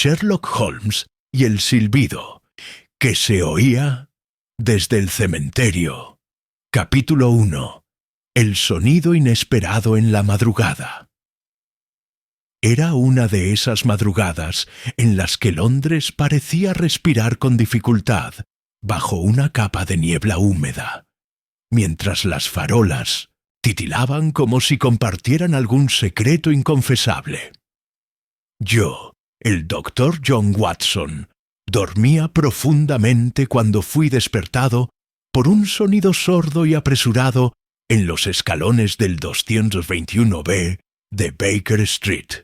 Sherlock Holmes y el silbido que se oía desde el cementerio. Capítulo 1. El sonido inesperado en la madrugada. Era una de esas madrugadas en las que Londres parecía respirar con dificultad bajo una capa de niebla húmeda, mientras las farolas titilaban como si compartieran algún secreto inconfesable. Yo, el Dr. John Watson, dormía profundamente cuando fui despertado por un sonido sordo y apresurado en los escalones del 221B de Baker Street.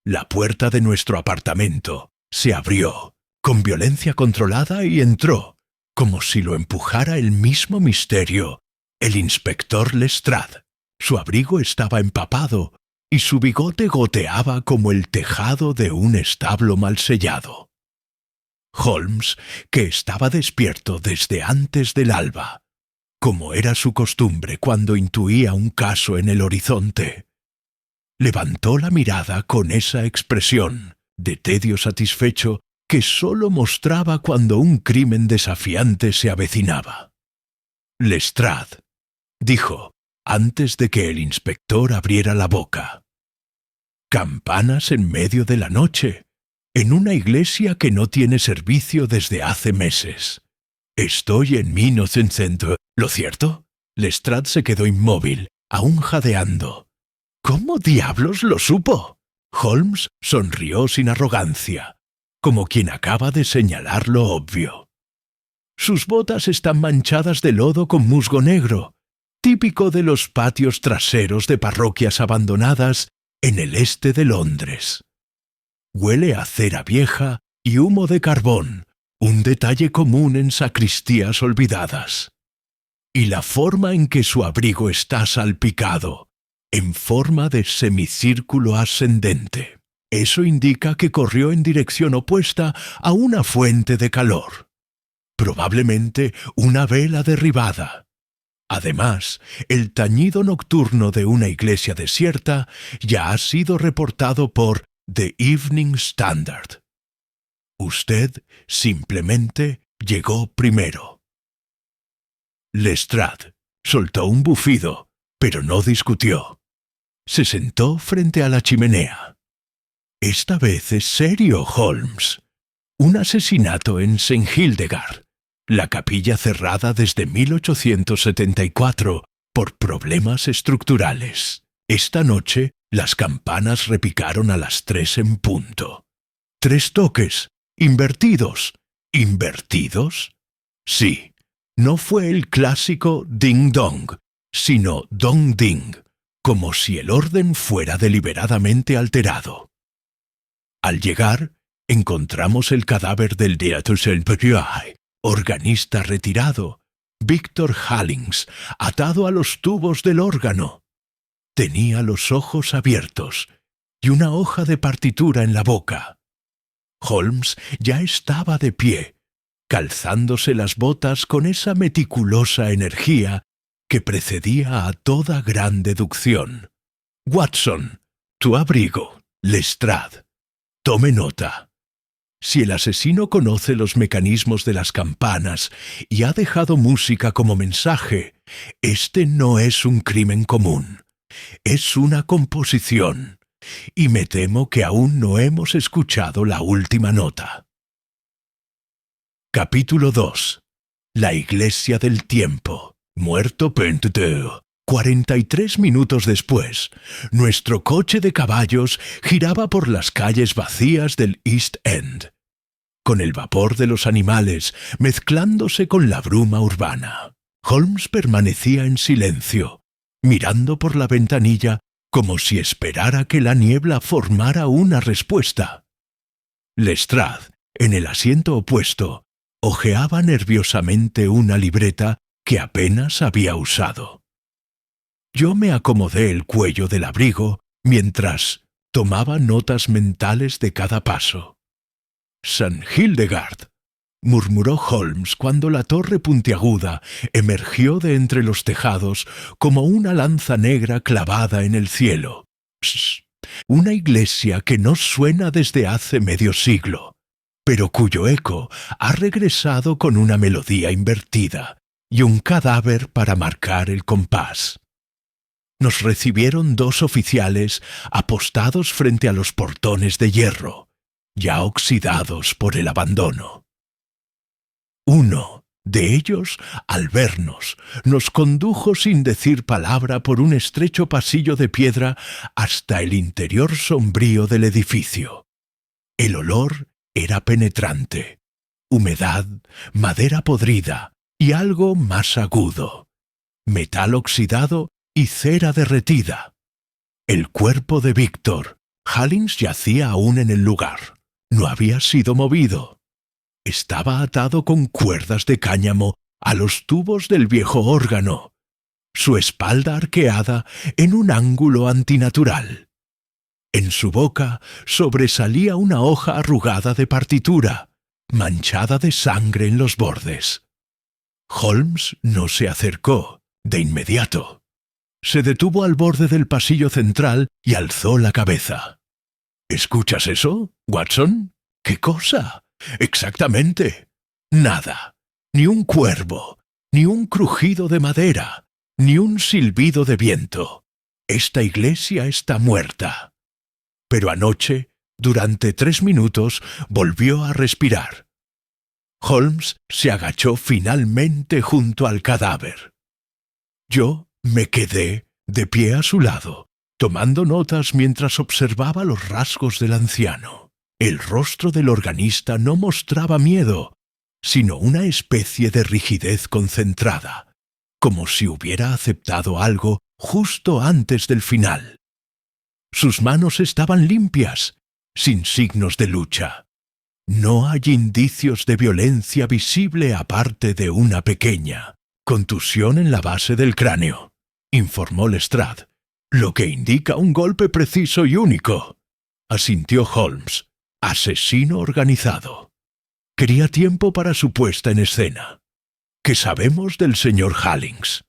La puerta de nuestro apartamento se abrió con violencia controlada y entró, como si lo empujara el mismo misterio, el inspector Lestrade. Su abrigo estaba empapado y su bigote goteaba como el tejado de un establo mal sellado. Holmes, que estaba despierto desde antes del alba, como era su costumbre cuando intuía un caso en el horizonte, levantó la mirada con esa expresión de tedio satisfecho que sólo mostraba cuando un crimen desafiante se avecinaba. «Lestrade», dijo, antes de que el inspector abriera la boca. «Campanas en medio de la noche, en una iglesia que no tiene servicio desde hace meses. Estoy en 1900, ¿lo cierto?» Lestrade se quedó inmóvil, aún jadeando. «¿Cómo diablos lo supo?» Holmes sonrió sin arrogancia, como quien acaba de señalar lo obvio. «Sus botas están manchadas de lodo con musgo negro, típico de los patios traseros de parroquias abandonadas en el este de Londres. Huele a cera vieja y humo de carbón, un detalle común en sacristías olvidadas. Y la forma en que su abrigo está salpicado, en forma de semicírculo ascendente. Eso indica que corrió en dirección opuesta a una fuente de calor. Probablemente una vela derribada. Además, el tañido nocturno de una iglesia desierta ya ha sido reportado por The Evening Standard. Usted simplemente llegó primero». Lestrade soltó un bufido, pero no discutió. Se sentó frente a la chimenea. «Esta vez es serio, Holmes. Un asesinato en St. Hildegard, la capilla cerrada desde 1874 por problemas estructurales. Esta noche las campanas repicaron a las 3 en punto. 3 toques, invertidos». ¿Invertidos? Sí, no fue el clásico ding-dong, sino dong-ding, como si el orden fuera deliberadamente alterado. Al llegar, encontramos el cadáver del Saint-Pierre, organista retirado, Victor Halling's, atado a los tubos del órgano. Tenía los ojos abiertos y una hoja de partitura en la boca. Holmes ya estaba de pie, calzándose las botas con esa meticulosa energía que precedía a toda gran deducción. «Watson, tu abrigo, Lestrade. Tome nota. Si el asesino conoce los mecanismos de las campanas y ha dejado música como mensaje, este no es un crimen común. Es una composición, y me temo que aún no hemos escuchado la última nota». Capítulo 2. La Iglesia del Tiempo. Muerto Pentedeu. 43 minutos después, nuestro coche de caballos giraba por las calles vacías del East End, con el vapor de los animales mezclándose con la bruma urbana. Holmes permanecía en silencio, mirando por la ventanilla como si esperara que la niebla formara una respuesta. Lestrade, en el asiento opuesto, hojeaba nerviosamente una libreta que apenas había usado. Yo me acomodé el cuello del abrigo mientras tomaba notas mentales de cada paso. «St. Hildegard», murmuró Holmes cuando la torre puntiaguda emergió de entre los tejados como una lanza negra clavada en el cielo. «Psst, una iglesia que no suena desde hace medio siglo, pero cuyo eco ha regresado con una melodía invertida y un cadáver para marcar el compás. Nos recibieron 2 oficiales apostados frente a los portones de hierro, ya oxidados por el abandono. Uno de ellos, al vernos, nos condujo sin decir palabra por un estrecho pasillo de piedra hasta el interior sombrío del edificio. El olor era penetrante: humedad, madera podrida y algo más agudo: metal oxidado y cera derretida. El cuerpo de Víctor Halling's yacía aún en el lugar. No había sido movido. Estaba atado con cuerdas de cáñamo a los tubos del viejo órgano, su espalda arqueada en un ángulo antinatural. En su boca sobresalía una hoja arrugada de partitura, manchada de sangre en los bordes. Holmes no se acercó de inmediato. Se detuvo al borde del pasillo central y alzó la cabeza. ¿Escuchas eso, Watson? ¿Qué cosa? Exactamente. Nada. Ni un cuervo, ni un crujido de madera, ni un silbido de viento. Esta iglesia está muerta. Pero anoche, durante 3 minutos, volvió a respirar. Holmes se agachó finalmente junto al cadáver. Yo me quedé de pie a su lado, tomando notas mientras observaba los rasgos del anciano. El rostro del organista no mostraba miedo, sino una especie de rigidez concentrada, como si hubiera aceptado algo justo antes del final. Sus manos estaban limpias, sin signos de lucha. No hay indicios de violencia visible aparte de una pequeña contusión en la base del cráneo, informó Lestrade, lo que indica un golpe preciso y único, asintió Holmes. Asesino organizado. Quería tiempo para su puesta en escena. ¿Qué sabemos del señor Halling's?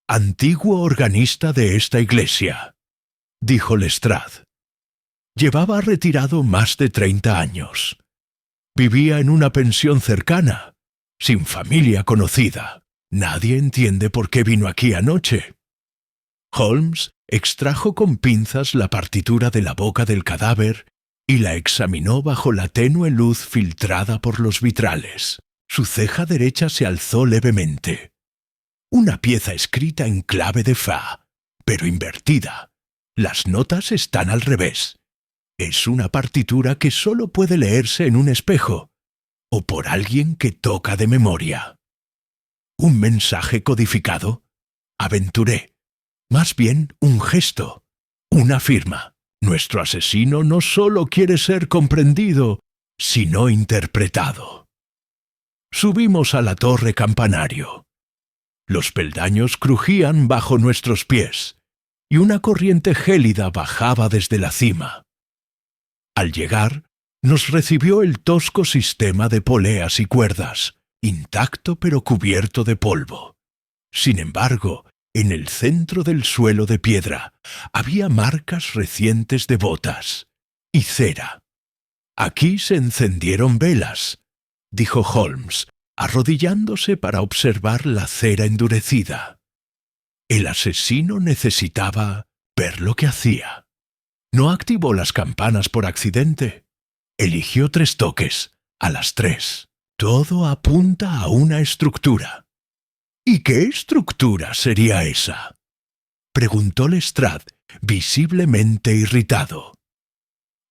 Antiguo organista de esta iglesia, dijo Lestrade. Llevaba retirado más de 30 años. Vivía en una pensión cercana, sin familia conocida. Nadie entiende por qué vino aquí anoche. Holmes extrajo con pinzas la partitura de la boca del cadáver y la examinó bajo la tenue luz filtrada por los vitrales. Su ceja derecha se alzó levemente. Una pieza escrita en clave de fa, pero invertida. Las notas están al revés. Es una partitura que solo puede leerse en un espejo, o por alguien que toca de memoria. ¿Un mensaje codificado? Aventuré. Más bien un gesto, una firma. Nuestro asesino no solo quiere ser comprendido, sino interpretado. Subimos a la torre campanario. Los peldaños crujían bajo nuestros pies, y una corriente gélida bajaba desde la cima. Al llegar, nos recibió el tosco sistema de poleas y cuerdas, intacto pero cubierto de polvo. Sin embargo, en el centro del suelo de piedra había marcas recientes de botas y cera. Aquí se encendieron velas, dijo Holmes, arrodillándose para observar la cera endurecida. El asesino necesitaba ver lo que hacía. No activó las campanas por accidente. Eligió 3 toques, a las 3. Todo apunta a una estructura. ¿Y qué estructura sería esa?, preguntó Lestrade, visiblemente irritado.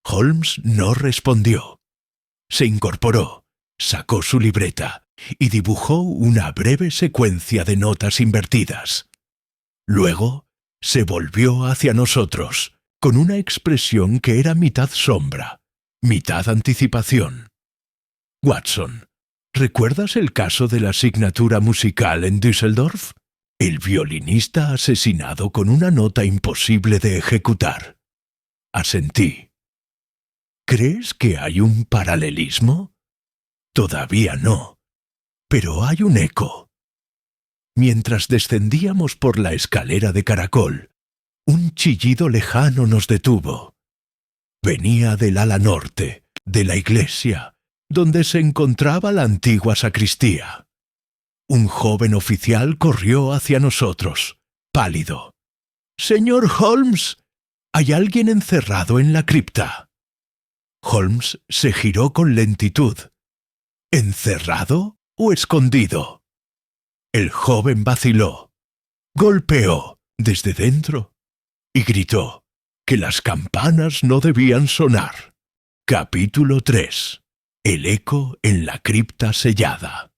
Holmes no respondió. Se incorporó, sacó su libreta y dibujó una breve secuencia de notas invertidas. Luego se volvió hacia nosotros, con una expresión que era mitad sombra, mitad anticipación. Watson, ¿recuerdas el caso de la asignatura musical en Düsseldorf? El violinista asesinado con una nota imposible de ejecutar. Asentí. ¿Crees que hay un paralelismo? Todavía no, pero hay un eco. Mientras descendíamos por la escalera de caracol, un chillido lejano nos detuvo. Venía del ala norte, de la iglesia, donde se encontraba la antigua sacristía. Un joven oficial corrió hacia nosotros, pálido. «Señor Holmes, hay alguien encerrado en la cripta». Holmes se giró con lentitud. ¿Encerrado o escondido? El joven vaciló, golpeó desde dentro y gritó que las campanas no debían sonar. Capítulo 3. El eco en la cripta sellada.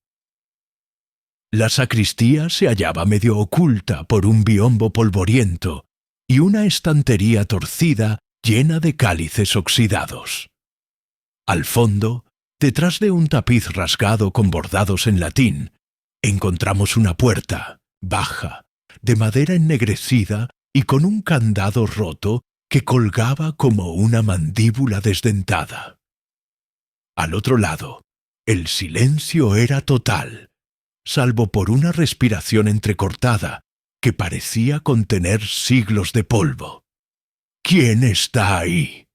La sacristía se hallaba medio oculta por un biombo polvoriento y una estantería torcida llena de cálices oxidados. Al fondo, detrás de un tapiz rasgado con bordados en latín, encontramos una puerta, baja, de madera ennegrecida y con un candado roto que colgaba como una mandíbula desdentada. Al otro lado, el silencio era total, salvo por una respiración entrecortada que parecía contener siglos de polvo. «¿Quién está ahí?»,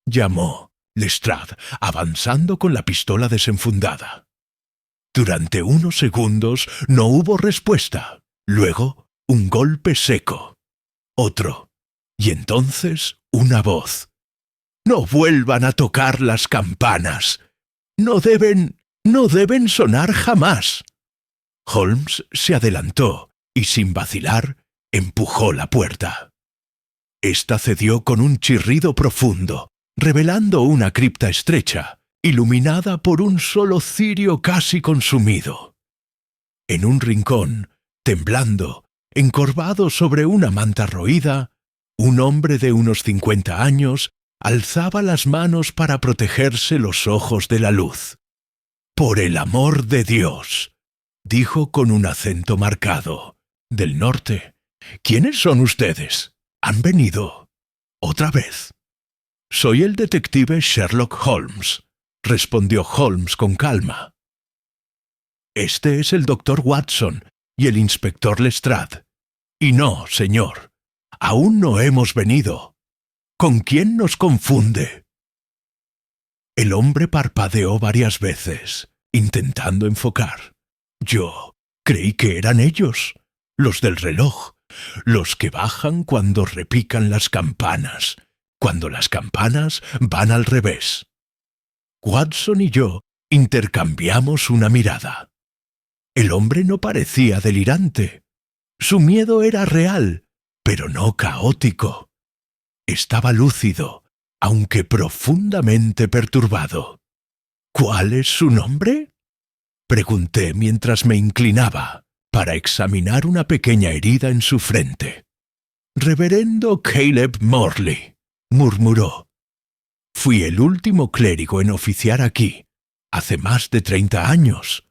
llamó Lestrade, avanzando con la pistola desenfundada. Durante unos segundos no hubo respuesta. Luego, un golpe seco. Otro. Y entonces, una voz. «No vuelvan a tocar las campanas. No deben sonar jamás». Holmes se adelantó y, sin vacilar, empujó la puerta. Esta cedió con un chirrido profundo, revelando una cripta estrecha, iluminada por un solo cirio casi consumido. En un rincón, temblando, encorvado sobre una manta roída, un hombre de unos 50 años alzaba las manos para protegerse los ojos de la luz. «Por el amor de Dios», dijo con un acento marcado. «Del norte. ¿Quiénes son ustedes? ¿Han venido otra vez?» «Soy el detective Sherlock Holmes», respondió Holmes con calma. «Este es el doctor Watson y el inspector Lestrade. Y no, señor, aún no hemos venido. ¿Con quién nos confunde?» El hombre parpadeó varias veces, intentando enfocar. Yo creí que eran ellos, los del reloj, los que bajan cuando repican las campanas, cuando las campanas van al revés. Watson y yo intercambiamos una mirada. El hombre no parecía delirante. Su miedo era real, pero no caótico. Estaba lúcido, aunque profundamente perturbado. «¿Cuál es su nombre?», pregunté mientras me inclinaba para examinar una pequeña herida en su frente. «Reverendo Caleb Morley», murmuró. «Fui el último clérigo en oficiar aquí, hace más de 30 años.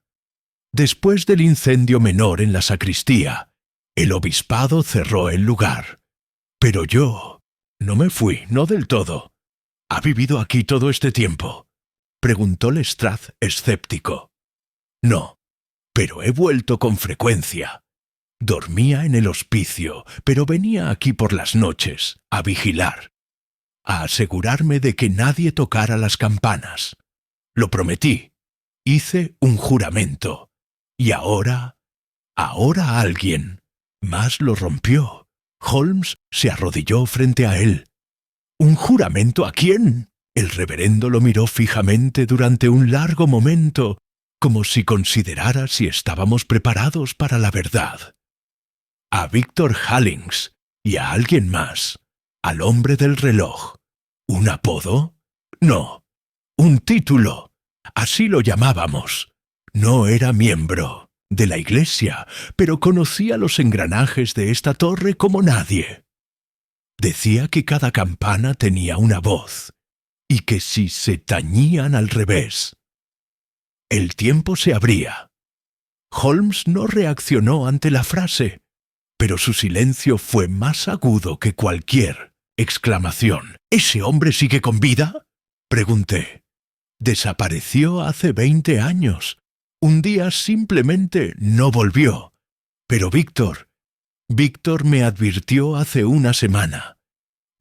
Después del incendio menor en la sacristía, el obispado cerró el lugar. Pero yo no me fui, no del todo. ¿Ha vivido aquí todo este tiempo?», preguntó Lestrade, escéptico. «No, pero he vuelto con frecuencia. Dormía en el hospicio, pero venía aquí por las noches, a vigilar, a asegurarme de que nadie tocara las campanas. Lo prometí. Hice un juramento. Y ahora alguien más lo rompió». Holmes se arrodilló frente a él. «¿Un juramento a quién?». El reverendo lo miró fijamente durante un largo momento, como si considerara si estábamos preparados para la verdad. «A Víctor Halling's y a alguien más, al hombre del reloj. ¿Un apodo? No, un título. Así lo llamábamos. No era miembro de la iglesia, pero conocía los engranajes de esta torre como nadie. Decía que cada campana tenía una voz, y que si se tañían al revés, el tiempo se abría». Holmes no reaccionó ante la frase, pero su silencio fue más agudo que cualquier exclamación. «¿Ese hombre sigue con vida?», pregunté. «Desapareció hace 20 años. Un día simplemente no volvió. Pero Víctor me advirtió hace una semana.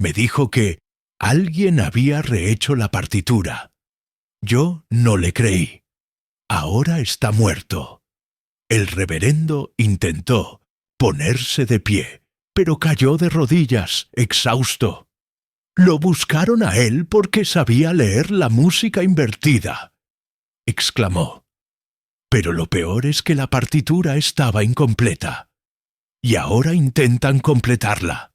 Me dijo que Alguien había rehecho la partitura. Yo no le creí. Ahora está muerto. El reverendo intentó ponerse de pie, pero cayó de rodillas, exhausto. Lo buscaron a él porque sabía leer la música invertida, exclamó. Pero lo peor es que la partitura estaba incompleta, y ahora intentan completarla.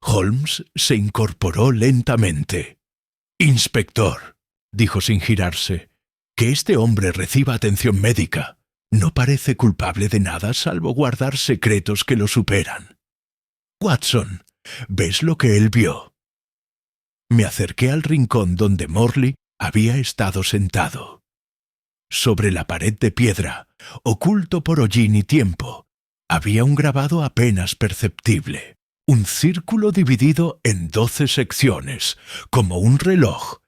Holmes se incorporó lentamente. «Inspector», dijo sin girarse, «que este hombre reciba atención médica. No parece culpable de nada salvo guardar secretos que lo superan. Watson, ¿ves lo que él vio?» Me acerqué al rincón donde Morley había estado sentado. Sobre la pared de piedra, oculto por hollín y tiempo, había un grabado apenas perceptible, un círculo dividido en 12 secciones, como un reloj,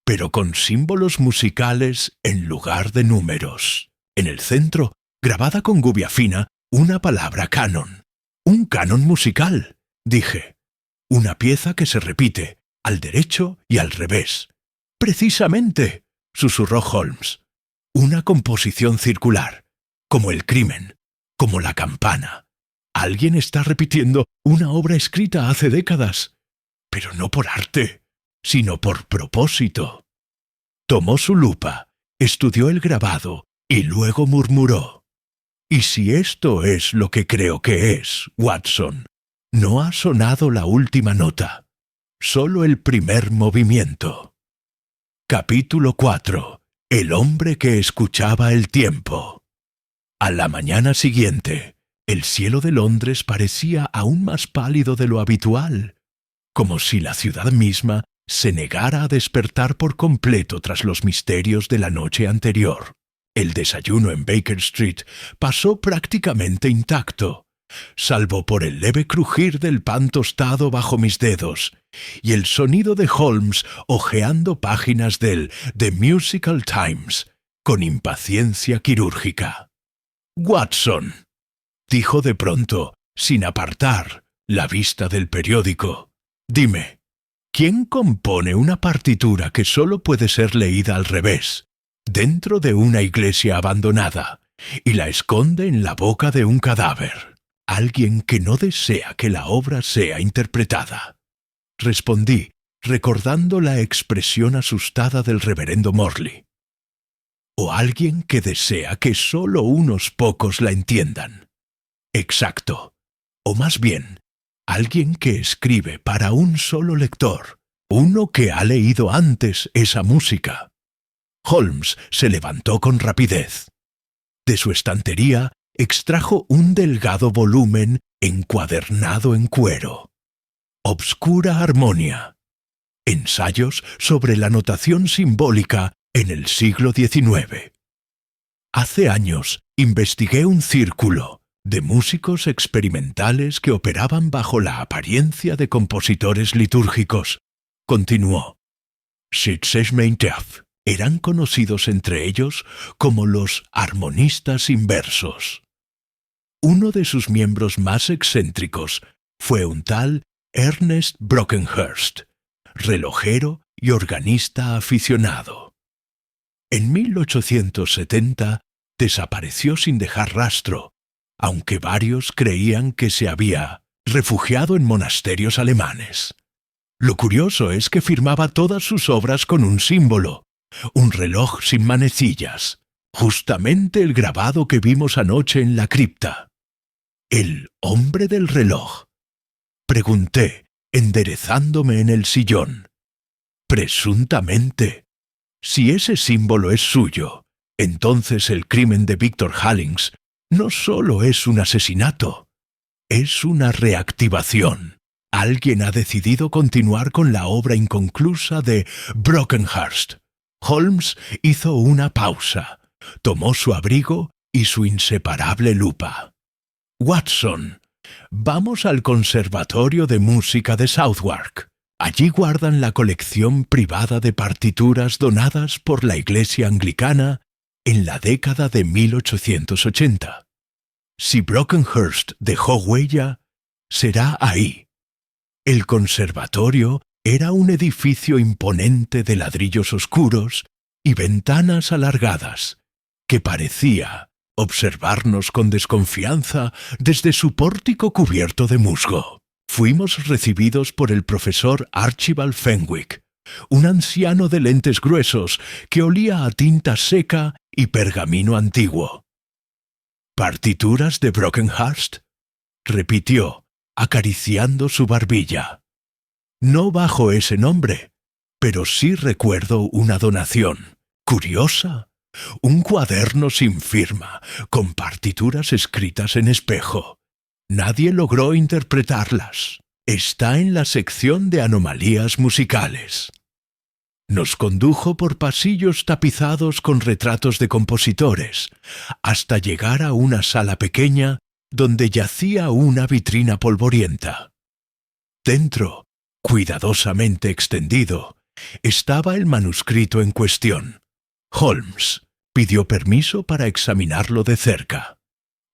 pero con símbolos musicales en lugar de números. En el centro, grabada con gubia fina, una palabra canon. «Un canon musical», dije. «Una pieza que se repite, al derecho y al revés». «Precisamente», susurró Holmes. «Una composición circular, como el crimen, como la campana. Alguien está repitiendo una obra escrita hace décadas, pero no por arte, sino por propósito». Tomó su lupa, estudió el grabado y luego murmuró: «Y si esto es lo que creo que es, Watson, no ha sonado la última nota, solo el primer movimiento». Capítulo 4. El hombre que escuchaba el tiempo. A la mañana siguiente, el cielo de Londres parecía aún más pálido de lo habitual, como si la ciudad misma se negara a despertar por completo tras los misterios de la noche anterior. El desayuno en Baker Street pasó prácticamente intacto, salvo por el leve crujir del pan tostado bajo mis dedos y el sonido de Holmes hojeando páginas del The Musical Times con impaciencia quirúrgica. «Watson», dijo de pronto, sin apartar la vista del periódico, «dime, ¿quién compone una partitura que solo puede ser leída al revés, dentro de una iglesia abandonada, y la esconde en la boca de un cadáver? Alguien que no desea que la obra sea interpretada». Respondí, recordando la expresión asustada del reverendo Morley. «O alguien que desea que solo unos pocos la entiendan». «Exacto. O más bien, alguien que escribe para un solo lector, uno que ha leído antes esa música». Holmes se levantó con rapidez. De su estantería extrajo un delgado volumen encuadernado en cuero. «Obscura Armonia. Ensayos sobre la notación simbólica en el siglo XIX». Hace años investigué un círculo de músicos experimentales que operaban bajo la apariencia de compositores litúrgicos. Continuó. «Sitzesmeintef. Eran conocidos entre ellos como los armonistas inversos. Uno de sus miembros más excéntricos fue un tal Ernest Brockenhurst, relojero y organista aficionado. En 1870 desapareció sin dejar rastro, aunque varios creían que se había refugiado en monasterios alemanes. Lo curioso es que firmaba todas sus obras con un símbolo, un reloj sin manecillas, justamente el grabado que vimos anoche en la cripta». «¿El hombre del reloj?», pregunté, enderezándome en el sillón. «Presuntamente. Si ese símbolo es suyo, entonces el crimen de Victor Hallings no solo es un asesinato, es una reactivación. Alguien ha decidido continuar con la obra inconclusa de Brockenhurst». Holmes hizo una pausa, tomó su abrigo y su inseparable lupa. «Watson, vamos al Conservatorio de Música de Southwark. Allí guardan la colección privada de partituras donadas por la Iglesia Anglicana en la década de 1880. Si Brockenhurst dejó huella, será ahí. El conservatorio Era un edificio imponente de ladrillos oscuros y ventanas alargadas, que parecía observarnos con desconfianza desde su pórtico cubierto de musgo. Fuimos recibidos por el profesor Archibald Fenwick, un anciano de lentes gruesos que olía a tinta seca y pergamino antiguo. «¿Partituras de Brockenhurst?», repitió, acariciando su barbilla. «No bajo ese nombre, pero sí recuerdo una donación, curiosa, un cuaderno sin firma, con partituras escritas en espejo. Nadie logró interpretarlas. Está en la sección de anomalías musicales». Nos condujo por pasillos tapizados con retratos de compositores, hasta llegar a una sala pequeña donde yacía una vitrina polvorienta. Dentro, cuidadosamente extendido, estaba el manuscrito en cuestión. Holmes pidió permiso para examinarlo de cerca.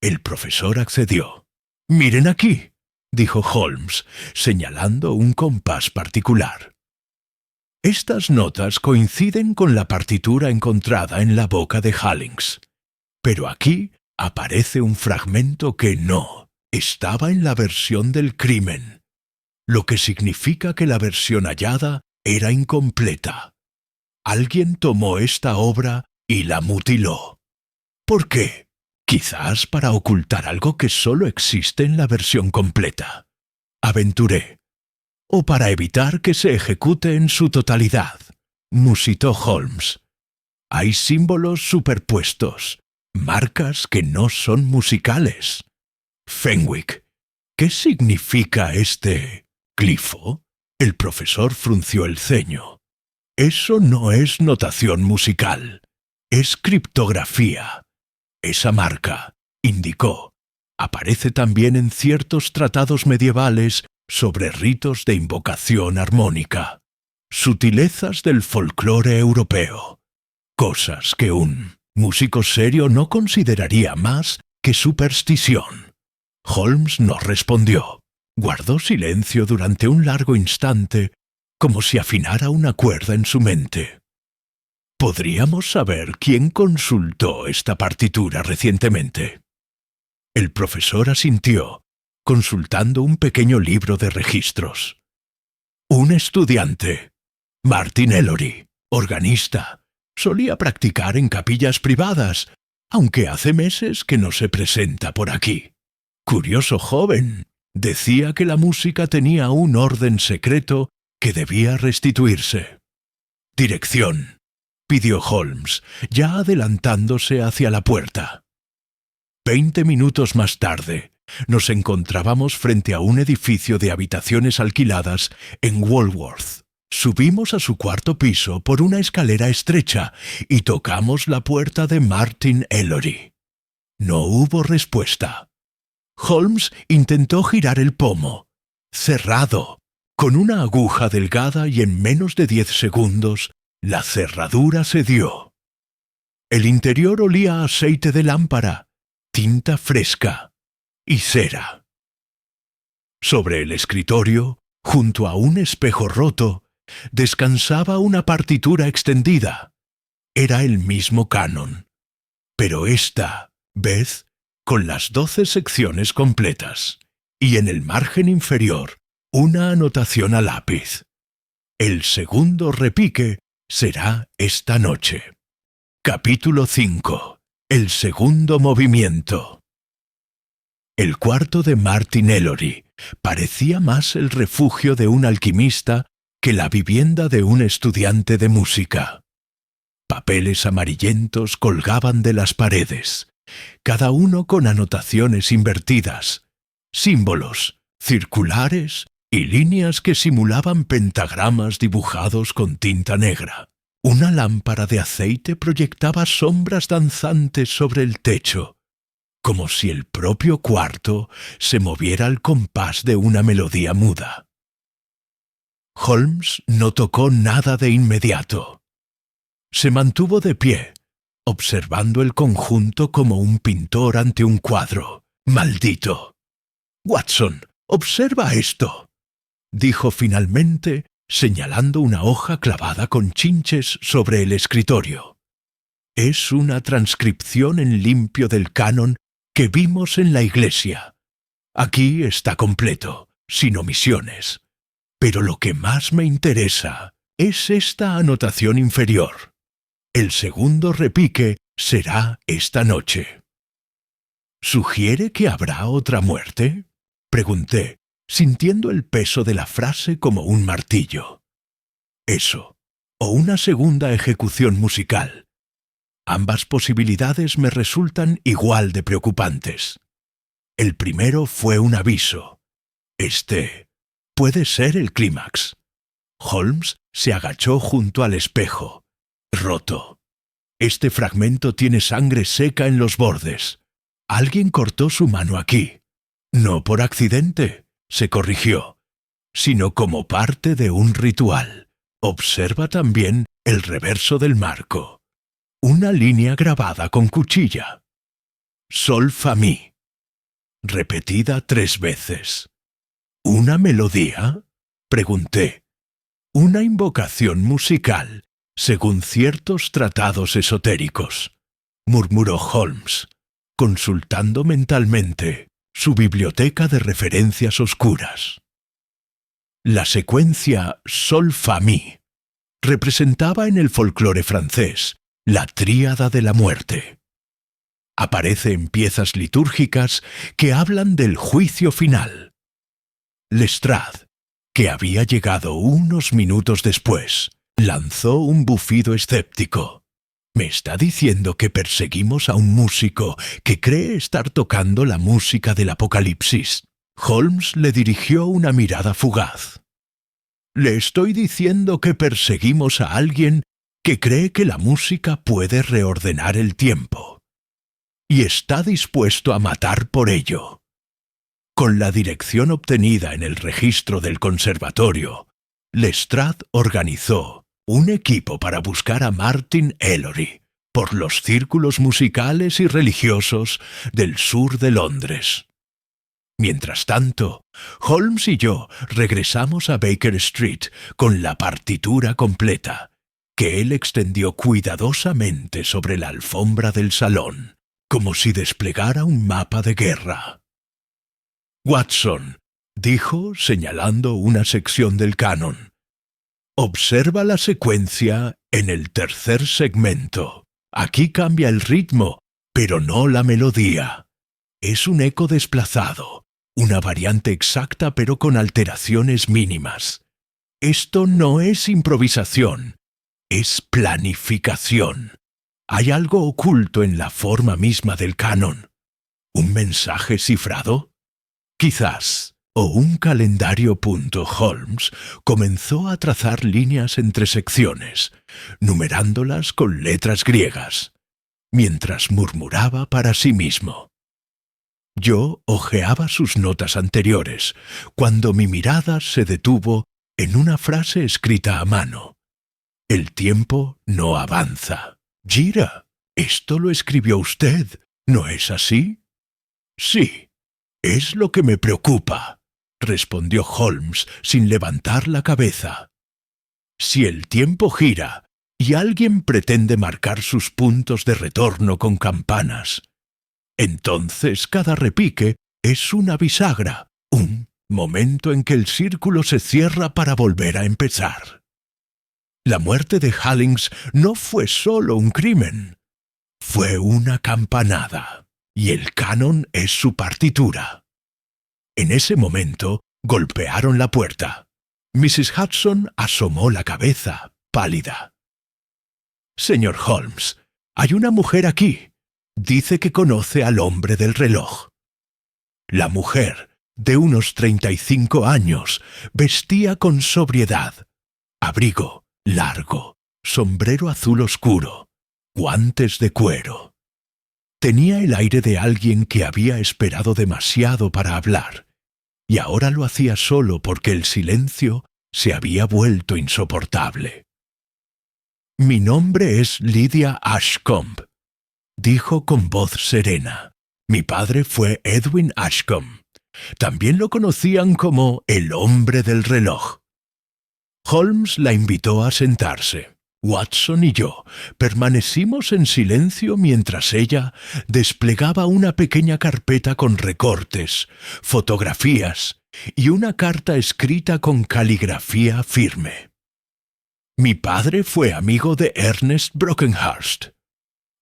El profesor accedió. «Miren aquí», dijo Holmes, señalando un compás particular. Estas notas coinciden con la partitura encontrada en la boca de Halling's, pero aquí aparece un fragmento que no estaba en la versión del crimen, lo que significa que la versión hallada era incompleta. Alguien tomó esta obra y la mutiló. ¿Por qué? Quizás para ocultar algo que solo existe en la versión completa, aventuré. O para evitar que se ejecute en su totalidad, musitó Holmes. Hay símbolos superpuestos, marcas que no son musicales. Fenwick, ¿qué significa este glifo? El profesor frunció el ceño. Eso no es notación musical, es criptografía. Esa marca, indicó, aparece también en ciertos tratados medievales sobre ritos de invocación armónica, sutilezas del folclore europeo, cosas que un músico serio no consideraría más que superstición. Holmes no respondió. Guardó silencio durante un largo instante, como si afinara una cuerda en su mente. ¿Podríamos saber quién consultó esta partitura recientemente? El profesor asintió, consultando un pequeño libro de registros. Un estudiante, Martin Ellery, organista, solía practicar en capillas privadas, aunque hace meses que no se presenta por aquí. Curioso joven, decía que la música tenía un orden secreto que debía restituirse. Dirección, pidió Holmes, ya adelantándose hacia la puerta. 20 minutos más tarde, nos encontrábamos frente a un edificio de habitaciones alquiladas en Walworth. Subimos a su cuarto piso por una escalera estrecha y tocamos la puerta de Martin Ellery. No hubo respuesta. Holmes intentó girar el pomo. Cerrado. Con una aguja delgada y en menos de 10 segundos, la cerradura cedió. El interior olía a aceite de lámpara, tinta fresca y cera. Sobre el escritorio, junto a un espejo roto, descansaba una partitura extendida. Era el mismo canon, pero esta vez con las 12 secciones completas, y en el margen inferior una anotación a lápiz. El segundo repique será esta noche. Capítulo 5. El segundo movimiento. El cuarto de Martin Ellery parecía más el refugio de un alquimista que la vivienda de un estudiante de música. Papeles amarillentos colgaban de las paredes, cada uno con anotaciones invertidas, símbolos circulares y líneas que simulaban pentagramas dibujados con tinta negra. Una lámpara de aceite proyectaba sombras danzantes sobre el techo, como si el propio cuarto se moviera al compás de una melodía muda. Holmes no tocó nada de inmediato. Se mantuvo de pie, observando el conjunto como un pintor ante un cuadro. ¡Maldito! «Watson, observa esto», dijo finalmente, señalando una hoja clavada con chinches sobre el escritorio. Es una transcripción en limpio del canon que vimos en la iglesia. Aquí está completo, sin omisiones. Pero lo que más me interesa es esta anotación inferior. El segundo repique será esta noche. ¿Sugiere que habrá otra muerte?, pregunté, sintiendo el peso de la frase como un martillo. Eso, o una segunda ejecución musical. Ambas posibilidades me resultan igual de preocupantes. El primero fue un aviso. Este puede ser el clímax. Holmes se agachó junto al espejo. Roto. Este fragmento tiene sangre seca en los bordes. Alguien cortó su mano aquí. No por accidente, se corrigió, sino como parte de un ritual. Observa también el reverso del marco. Una línea grabada con cuchilla. Sol fa mi. Repetida 3 veces. ¿Una melodía?, pregunté. Una invocación musical, según ciertos tratados esotéricos, murmuró Holmes, consultando mentalmente su biblioteca de referencias oscuras. La secuencia Sol fa mi representaba en el folclore francés la tríada de la muerte. Aparece en piezas litúrgicas que hablan del juicio final. Lestrade, que había llegado unos minutos después, lanzó un bufido escéptico. ¿Me está diciendo que perseguimos a un músico que cree estar tocando la música del Apocalipsis? Holmes le dirigió una mirada fugaz. Le estoy diciendo que perseguimos a alguien que cree que la música puede reordenar el tiempo. Y está dispuesto a matar por ello. Con la dirección obtenida en el registro del conservatorio, Lestrade organizó un equipo para buscar a Martin Ellery por los círculos musicales y religiosos del sur de Londres. Mientras tanto, Holmes y yo regresamos a Baker Street con la partitura completa, que él extendió cuidadosamente sobre la alfombra del salón, como si desplegara un mapa de guerra. Watson, dijo señalando una sección del canon. Observa la secuencia en el tercer segmento. Aquí cambia el ritmo, pero no la melodía. Es un eco desplazado, una variante exacta pero con alteraciones mínimas. Esto no es improvisación, es planificación. Hay algo oculto en la forma misma del canon. ¿Un mensaje cifrado? Quizás. O un calendario. Holmes comenzó a trazar líneas entre secciones, numerándolas con letras griegas, mientras murmuraba para sí mismo. Yo hojeaba sus notas anteriores, cuando mi mirada se detuvo en una frase escrita a mano. El tiempo no avanza. Gira, esto lo escribió usted, ¿no es así? Sí, es lo que me preocupa, respondió Holmes sin levantar la cabeza. Si el tiempo gira y alguien pretende marcar sus puntos de retorno con campanas, entonces cada repique es una bisagra, un momento en que el círculo se cierra para volver a empezar. La muerte de Hallings no fue solo un crimen, fue una campanada, y el canon es su partitura. En ese momento golpearon la puerta. Mrs. Hudson asomó la cabeza, pálida. «Señor Holmes, hay una mujer aquí. Dice que conoce al hombre del reloj». La mujer, de unos 35 años, vestía con sobriedad. Abrigo largo, sombrero azul oscuro, guantes de cuero. Tenía el aire de alguien que había esperado demasiado para hablar, y ahora lo hacía solo porque el silencio se había vuelto insoportable. «Mi nombre es Lydia Ashcombe», dijo con voz serena. «Mi padre fue Edwin Ashcombe. También lo conocían como el hombre del reloj». Holmes la invitó a sentarse. Watson y yo permanecimos en silencio mientras ella desplegaba una pequeña carpeta con recortes, fotografías y una carta escrita con caligrafía firme. Mi padre fue amigo de Ernest Brockenhurst.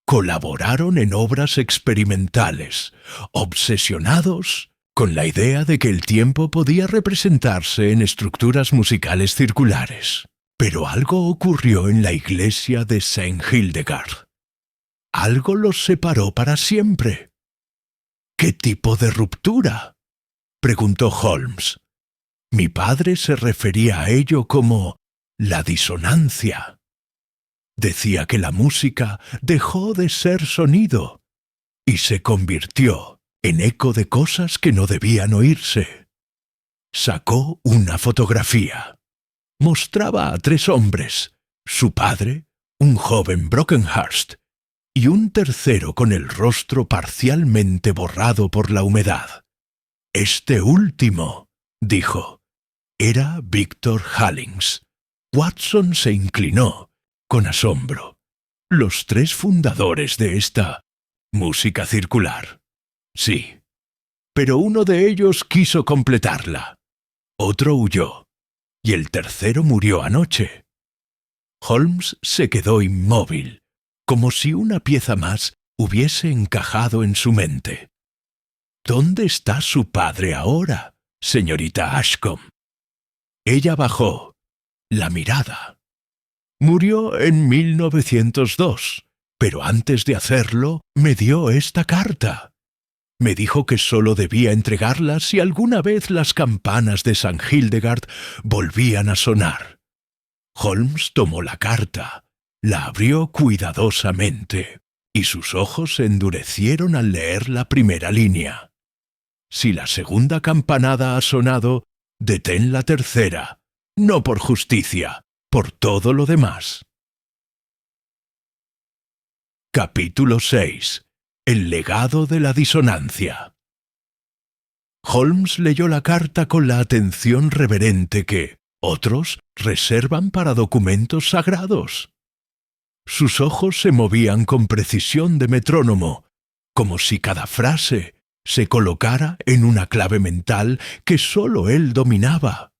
Colaboraron en obras experimentales, obsesionados con la idea de que el tiempo podía representarse en estructuras musicales circulares. Pero algo ocurrió en la iglesia de St. Hildegard. Algo los separó para siempre. ¿Qué tipo de ruptura?, preguntó Holmes. Mi padre se refería a ello como la disonancia. Decía que la música dejó de ser sonido y se convirtió en eco de cosas que no debían oírse. Sacó una fotografía. Mostraba a 3 hombres, su padre, un joven Brockenhurst, y un tercero con el rostro parcialmente borrado por la humedad. Este último, dijo, era Victor Hallings's. Watson se inclinó, con asombro. Los 3 fundadores de esta música circular. Sí, pero uno de ellos quiso completarla. Otro huyó. Y el tercero murió anoche. Holmes se quedó inmóvil, como si una pieza más hubiese encajado en su mente. ¿Dónde está su padre ahora, señorita Ashcombe? Ella bajó la mirada. Murió en 1902, pero antes de hacerlo me dio esta carta. Me dijo que solo debía entregarla si alguna vez las campanas de St. Hildegard volvían a sonar. Holmes tomó la carta, la abrió cuidadosamente, y sus ojos se endurecieron al leer la primera línea. Si la segunda campanada ha sonado, detén la tercera, no por justicia, por todo lo demás. Capítulo 6. El legado de la disonancia. Holmes leyó la carta con la atención reverente que otros reservan para documentos sagrados. Sus ojos se movían con precisión de metrónomo, como si cada frase se colocara en una clave mental que sólo él dominaba.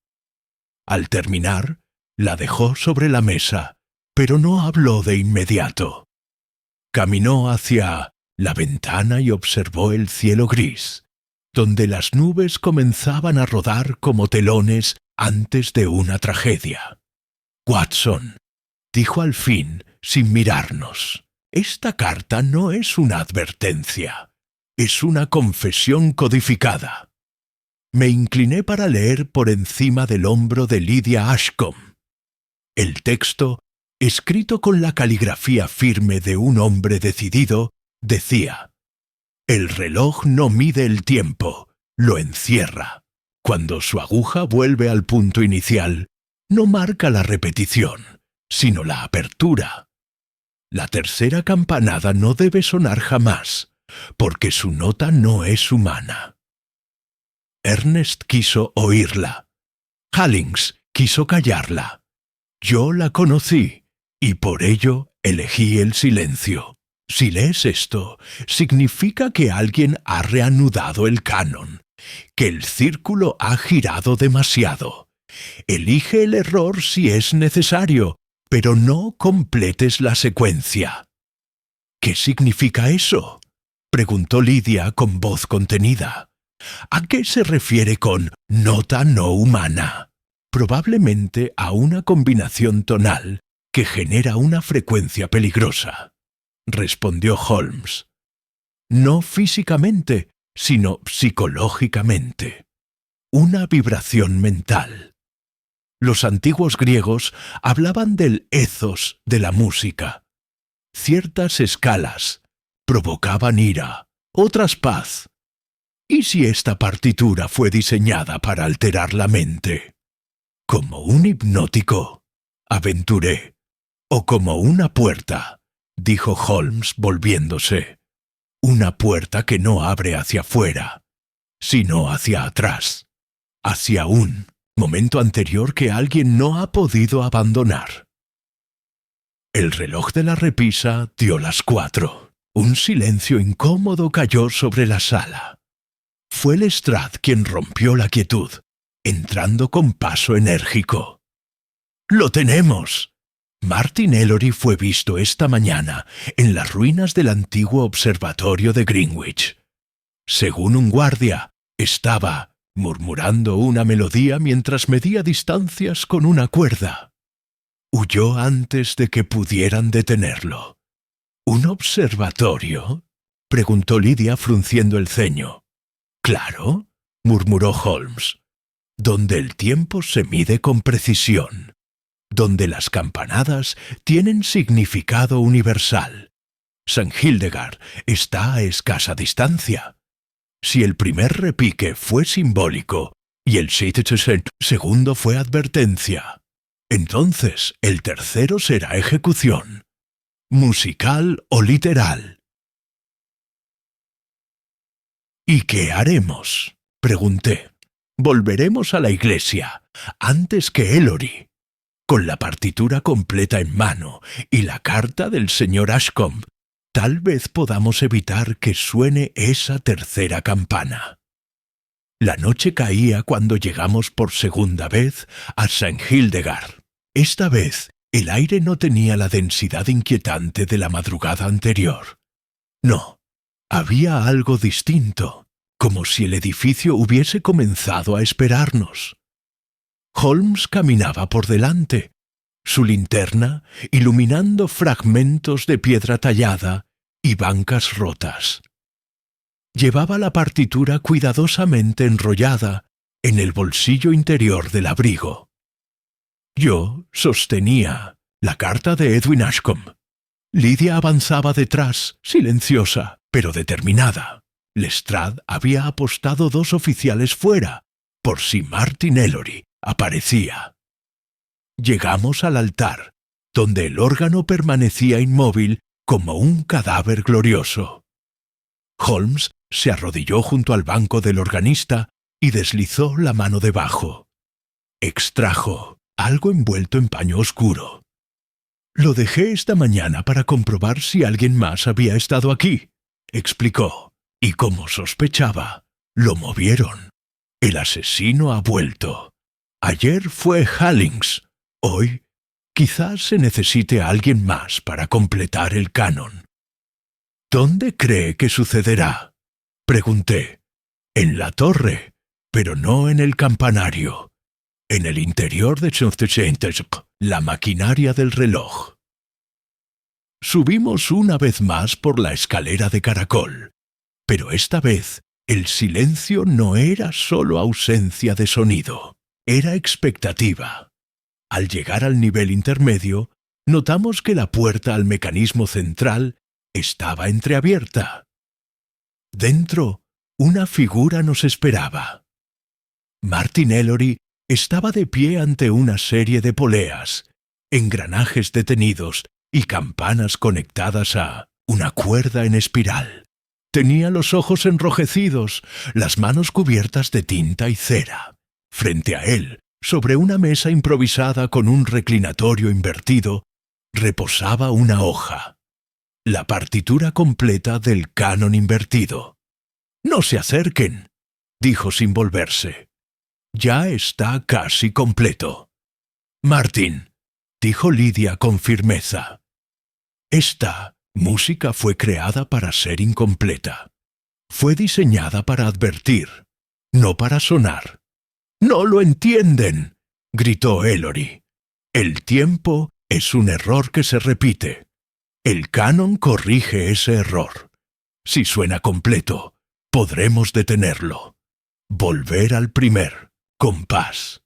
Al terminar, la dejó sobre la mesa, pero no habló de inmediato. Caminó hacia la ventana y observó el cielo gris, donde las nubes comenzaban a rodar como telones antes de una tragedia. Watson, dijo al fin, sin mirarnos, esta carta no es una advertencia, es una confesión codificada. Me incliné para leer por encima del hombro de Lydia Ashcombe. El texto, escrito con la caligrafía firme de un hombre decidido, decía: el reloj no mide el tiempo, lo encierra. Cuando su aguja vuelve al punto inicial, no marca la repetición, sino la apertura. La tercera campanada no debe sonar jamás, porque su nota no es humana. Ernest quiso oírla. Hallings's quiso callarla. Yo la conocí, y por ello elegí el silencio. Si lees esto, significa que alguien ha reanudado el canon, que el círculo ha girado demasiado. Elige el error si es necesario, pero no completes la secuencia. ¿Qué significa eso?, preguntó Lydia con voz contenida. ¿A qué se refiere con nota no humana? Probablemente a una combinación tonal que genera una frecuencia peligrosa, respondió Holmes. No físicamente, sino psicológicamente. Una vibración mental. Los antiguos griegos hablaban del ethos de la música. Ciertas escalas provocaban ira, otras paz. ¿Y si esta partitura fue diseñada para alterar la mente? Como un hipnótico, aventuré. O como una puerta, dijo Holmes volviéndose. Una puerta que no abre hacia afuera, sino hacia atrás, hacia un momento anterior que alguien no ha podido abandonar. El reloj de la repisa dio las 4. Un silencio incómodo cayó sobre la sala. Fue Lestrade quien rompió la quietud, entrando con paso enérgico. ¡Lo tenemos! Martin Ellery fue visto esta mañana en las ruinas del antiguo observatorio de Greenwich. Según un guardia, estaba murmurando una melodía mientras medía distancias con una cuerda. Huyó antes de que pudieran detenerlo. ¿Un observatorio?, preguntó Lydia frunciendo el ceño. «Claro», murmuró Holmes, «donde el tiempo se mide con precisión, donde las campanadas tienen significado universal. San Hildegard está a escasa distancia. Si el primer repique fue simbólico y el segundo fue advertencia, entonces el tercero será ejecución, musical o literal». «¿Y qué haremos?», pregunté. «Volveremos a la iglesia antes que Ellery. Con la partitura completa en mano y la carta del señor Ashcombe, tal vez podamos evitar que suene esa tercera campana». La noche caía cuando llegamos por segunda vez a St. Hildegard. Esta vez el aire no tenía la densidad inquietante de la madrugada anterior. No, había algo distinto, como si el edificio hubiese comenzado a esperarnos. Holmes caminaba por delante, su linterna iluminando fragmentos de piedra tallada y bancas rotas. Llevaba la partitura cuidadosamente enrollada en el bolsillo interior del abrigo. Yo sostenía la carta de Edwin Ashcombe. Lydia avanzaba detrás, silenciosa, pero determinada. Lestrade había apostado 2 oficiales fuera, por si Martin Ellery aparecía. Llegamos al altar, donde el órgano permanecía inmóvil como un cadáver glorioso. Holmes se arrodilló junto al banco del organista y deslizó la mano debajo. Extrajo algo envuelto en paño oscuro. «Lo dejé esta mañana para comprobar si alguien más había estado aquí», explicó, y como sospechaba, lo movieron. «El asesino ha vuelto. Ayer fue Hallings. Hoy quizás se necesite a alguien más para completar el canon». «¿Dónde cree que sucederá?», pregunté. «En la torre, pero no en el campanario. En el interior de la maquinaria del reloj». Subimos una vez más por la escalera de caracol, pero esta vez el silencio no era solo ausencia de sonido, era expectativa. Al llegar al nivel intermedio, notamos que la puerta al mecanismo central estaba entreabierta. Dentro, una figura nos esperaba. Martin Ellery estaba de pie ante una serie de poleas, engranajes detenidos y campanas conectadas a una cuerda en espiral. Tenía los ojos enrojecidos, las manos cubiertas de tinta y cera. Frente a él, sobre una mesa improvisada con un reclinatorio invertido, reposaba una hoja. La partitura completa del canon invertido. «No se acerquen», dijo sin volverse. «Ya está casi completo». «Martin», dijo Lydia con firmeza, «esta música fue creada para ser incompleta. Fue diseñada para advertir, no para sonar». «¡No lo entienden!», gritó Ellery. «El tiempo es un error que se repite. El canon corrige ese error. Si suena completo, podremos detenerlo. Volver al primer compás».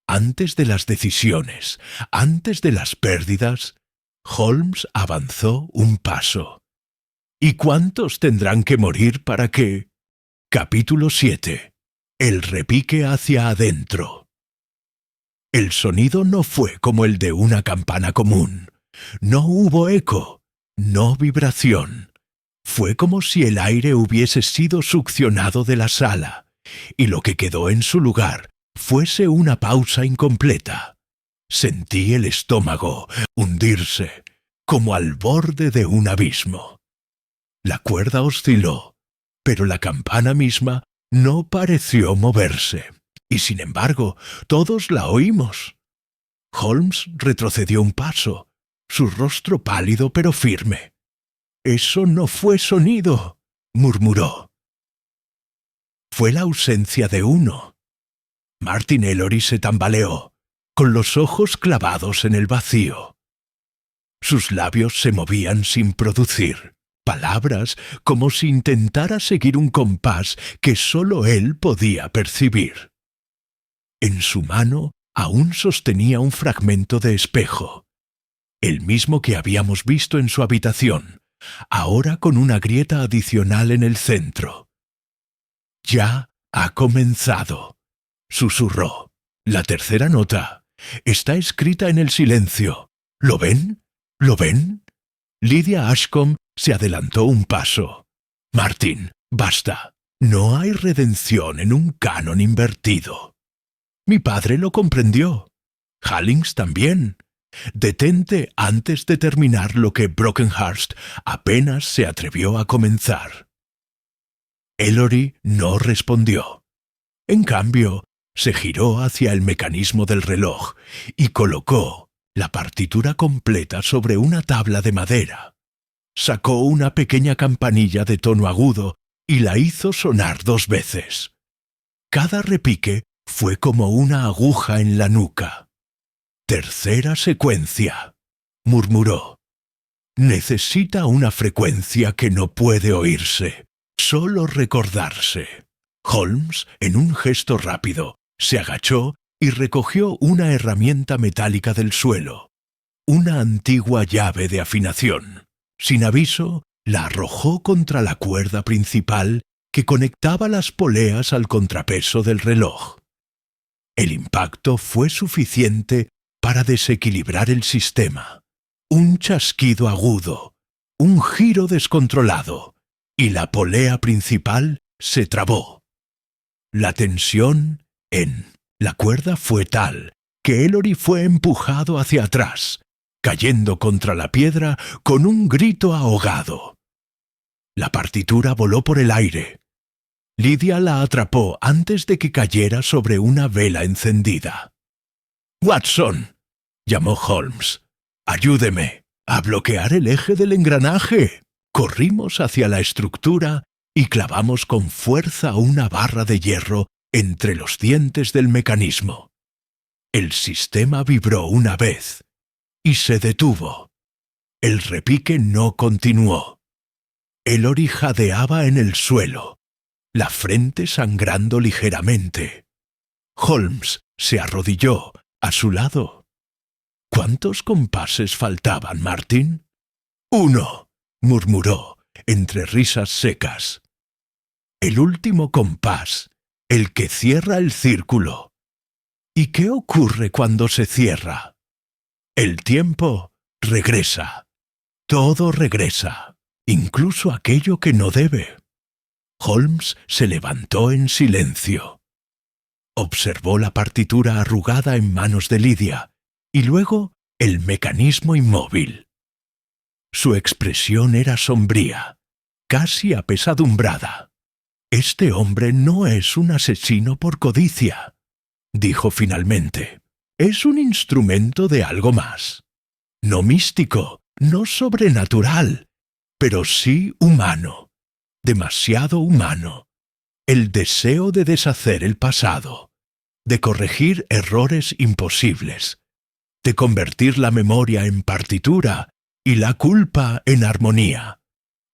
Antes de las decisiones, antes de las pérdidas, Holmes avanzó un paso. ¿Y cuántos tendrán que morir para que...? Capítulo 7. El repique hacia adentro. El sonido no fue como el de una campana común. No hubo eco, no vibración. Fue como si el aire hubiese sido succionado de la sala, y lo que quedó en su lugar fuese una pausa incompleta. Sentí el estómago hundirse como al borde de un abismo. La cuerda osciló, pero la campana misma no pareció moverse, y sin embargo, todos la oímos. Holmes retrocedió un paso, su rostro pálido pero firme. «Eso no fue sonido», murmuró. Fue la ausencia de uno. Martin Ellery se tambaleó, con los ojos clavados en el vacío. Sus labios se movían sin producir palabras, como si intentara seguir un compás que sólo él podía percibir. En su mano aún sostenía un fragmento de espejo, el mismo que habíamos visto en su habitación, ahora con una grieta adicional en el centro. «Ya ha comenzado», susurró. «La tercera nota está escrita en el silencio. ¿Lo ven? ¿Lo ven?» Lydia Ashcombe se adelantó un paso. «Martin, basta. No hay redención en un canon invertido». Mi padre lo comprendió. Halling's también. Detente antes de terminar lo que Brockenhurst apenas se atrevió a comenzar. Ellery no respondió. En cambio, se giró hacia el mecanismo del reloj y colocó la partitura completa sobre una tabla de madera. Sacó una pequeña campanilla de tono agudo y la hizo sonar 2 veces. Cada repique fue como una aguja en la nuca. «Tercera secuencia», murmuró. «Necesita una frecuencia que no puede oírse, solo recordarse». Holmes, en un gesto rápido, se agachó y recogió una herramienta metálica del suelo, una antigua llave de afinación. Sin aviso, la arrojó contra la cuerda principal que conectaba las poleas al contrapeso del reloj. El impacto fue suficiente para desequilibrar el sistema. Un chasquido agudo, un giro descontrolado, y la polea principal se trabó. La tensión en la cuerda fue tal que Ellery fue empujado hacia atrás, cayendo contra la piedra con un grito ahogado. La partitura voló por el aire. Lydia la atrapó antes de que cayera sobre una vela encendida. «Watson», llamó Holmes, «ayúdeme a bloquear el eje del engranaje». Corrimos hacia la estructura y clavamos con fuerza una barra de hierro entre los dientes del mecanismo. El sistema vibró una vez y se detuvo. El repique no continuó. Ellery jadeaba en el suelo, la frente sangrando ligeramente. Holmes se arrodilló a su lado. ¿Cuántos compases faltaban, Martin? «1», murmuró, entre risas secas. «El último compás, el que cierra el círculo». «¿Y qué ocurre cuando se cierra?» «El tiempo regresa. Todo regresa, incluso aquello que no debe». Holmes se levantó en silencio. Observó la partitura arrugada en manos de Lydia y luego el mecanismo inmóvil. Su expresión era sombría, casi apesadumbrada. «Este hombre no es un asesino por codicia», dijo finalmente. «Es un instrumento de algo más. No místico, no sobrenatural, pero sí humano. Demasiado humano. El deseo de deshacer el pasado, de corregir errores imposibles, de convertir la memoria en partitura y la culpa en armonía».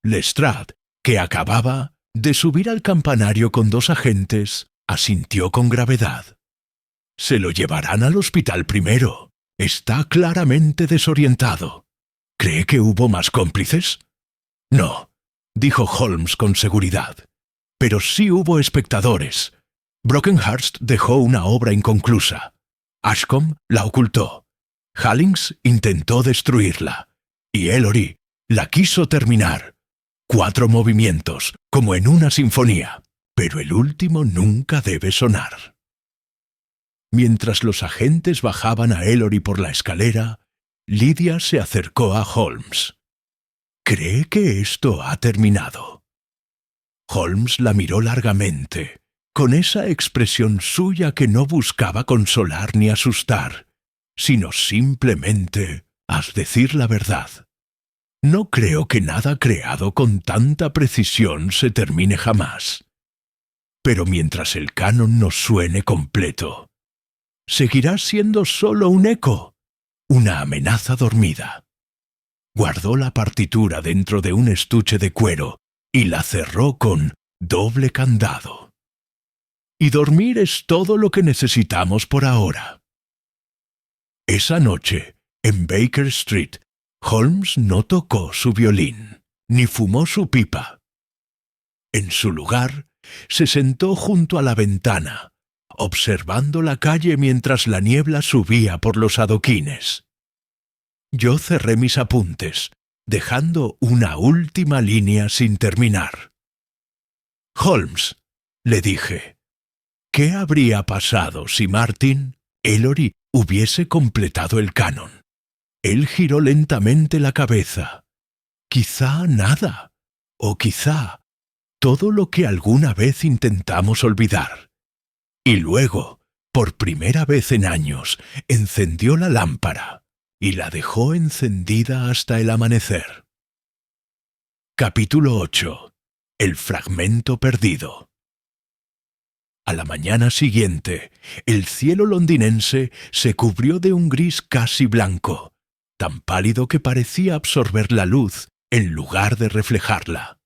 Lestrade, que acababa de subir al campanario con 2 agentes, asintió con gravedad. «Se lo llevarán al hospital primero. Está claramente desorientado. ¿Cree que hubo más cómplices?» «No», dijo Holmes con seguridad. «Pero sí hubo espectadores. Brockenhurst dejó una obra inconclusa. Ashcombe la ocultó. Halling's intentó destruirla. Y Ellery la quiso terminar. 4 movimientos, como en una sinfonía. Pero el último nunca debe sonar». Mientras los agentes bajaban a Ellory por la escalera, Lydia se acercó a Holmes. ¿Cree que esto ha terminado? Holmes la miró largamente, con esa expresión suya que no buscaba consolar ni asustar, sino simplemente, haz decir la verdad. No creo que nada creado con tanta precisión se termine jamás. Pero mientras el canon no suene completo, seguirá siendo solo un eco, una amenaza dormida. Guardó la partitura dentro de un estuche de cuero y la cerró con doble candado. Y dormir es todo lo que necesitamos por ahora. Esa noche, en Baker Street, Holmes no tocó su violín, ni fumó su pipa. En su lugar, se sentó junto a la ventana, observando la calle mientras la niebla subía por los adoquines. Yo cerré mis apuntes, dejando una última línea sin terminar. Holmes, le dije, ¿qué habría pasado si Martin, Ellory, hubiese completado el canon? Él giró lentamente la cabeza. Quizá nada, o quizá todo lo que alguna vez intentamos olvidar. Y luego, por primera vez en años, encendió la lámpara y la dejó encendida hasta el amanecer. Capítulo 8. El fragmento perdido. A la mañana siguiente, el cielo londinense se cubrió de un gris casi blanco, tan pálido que parecía absorber la luz en lugar de reflejarla.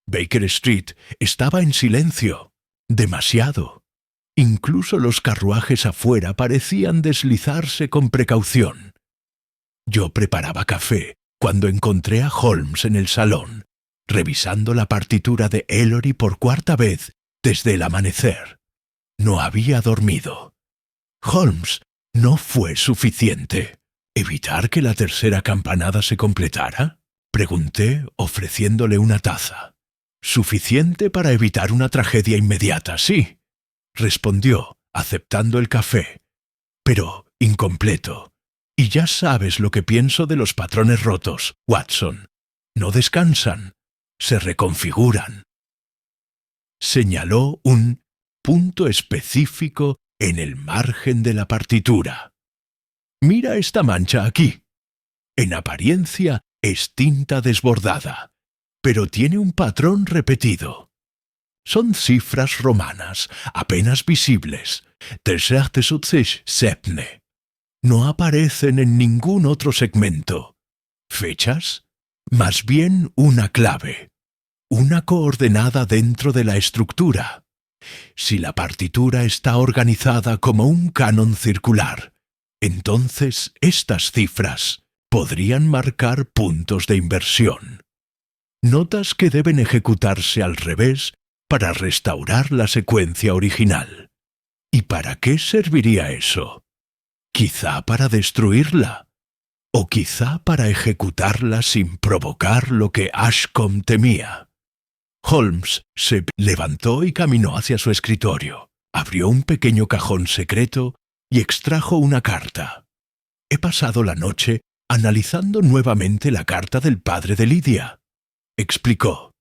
Baker Street estaba en silencio, demasiado. Incluso los carruajes afuera parecían deslizarse con precaución. Yo preparaba café cuando encontré a Holmes en el salón, revisando la partitura de Ellory por cuarta vez desde el amanecer. No había dormido. Holmes, no fue suficiente. ¿Evitar que la tercera campanada se completara? Pregunté, ofreciéndole una taza. Suficiente para evitar una tragedia inmediata, sí, respondió, aceptando el café, pero incompleto. Y ya sabes lo que pienso de los patrones rotos, Watson. No descansan, se reconfiguran. Señaló un punto específico en el margen de la partitura. Mira esta mancha aquí. En apariencia es tinta desbordada, pero tiene un patrón repetido. Son cifras romanas, apenas visibles. 387. No aparecen en ningún otro segmento. ¿Fechas? Más bien una clave. Una coordenada dentro de la estructura. Si la partitura está organizada como un canon circular, entonces estas cifras podrían marcar puntos de inversión. Notas que deben ejecutarse al revés para restaurar la secuencia original. ¿Y para qué serviría eso? Quizá para destruirla, o quizá para ejecutarla sin provocar lo que Ashcombe temía. Holmes se levantó y caminó hacia su escritorio. Abrió un pequeño cajón secreto y extrajo una carta. He pasado la noche analizando nuevamente la carta del padre de Lydia, explicó.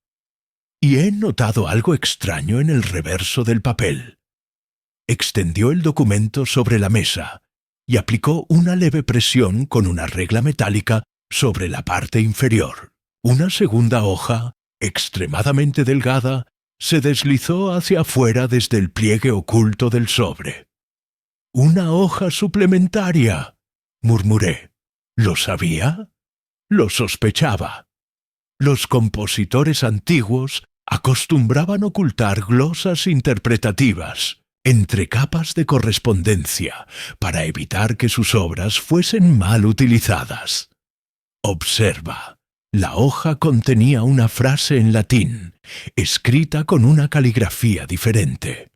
Y he notado algo extraño en el reverso del papel. Extendió el documento sobre la mesa y aplicó una leve presión con una regla metálica sobre la parte inferior. Una segunda hoja, extremadamente delgada, se deslizó hacia afuera desde el pliegue oculto del sobre. «Una hoja suplementaria», murmuré. ¿Lo sabía? Lo sospechaba. Los compositores antiguos acostumbraban ocultar glosas interpretativas entre capas de correspondencia para evitar que sus obras fuesen mal utilizadas. Observa, la hoja contenía una frase en latín, escrita con una caligrafía diferente.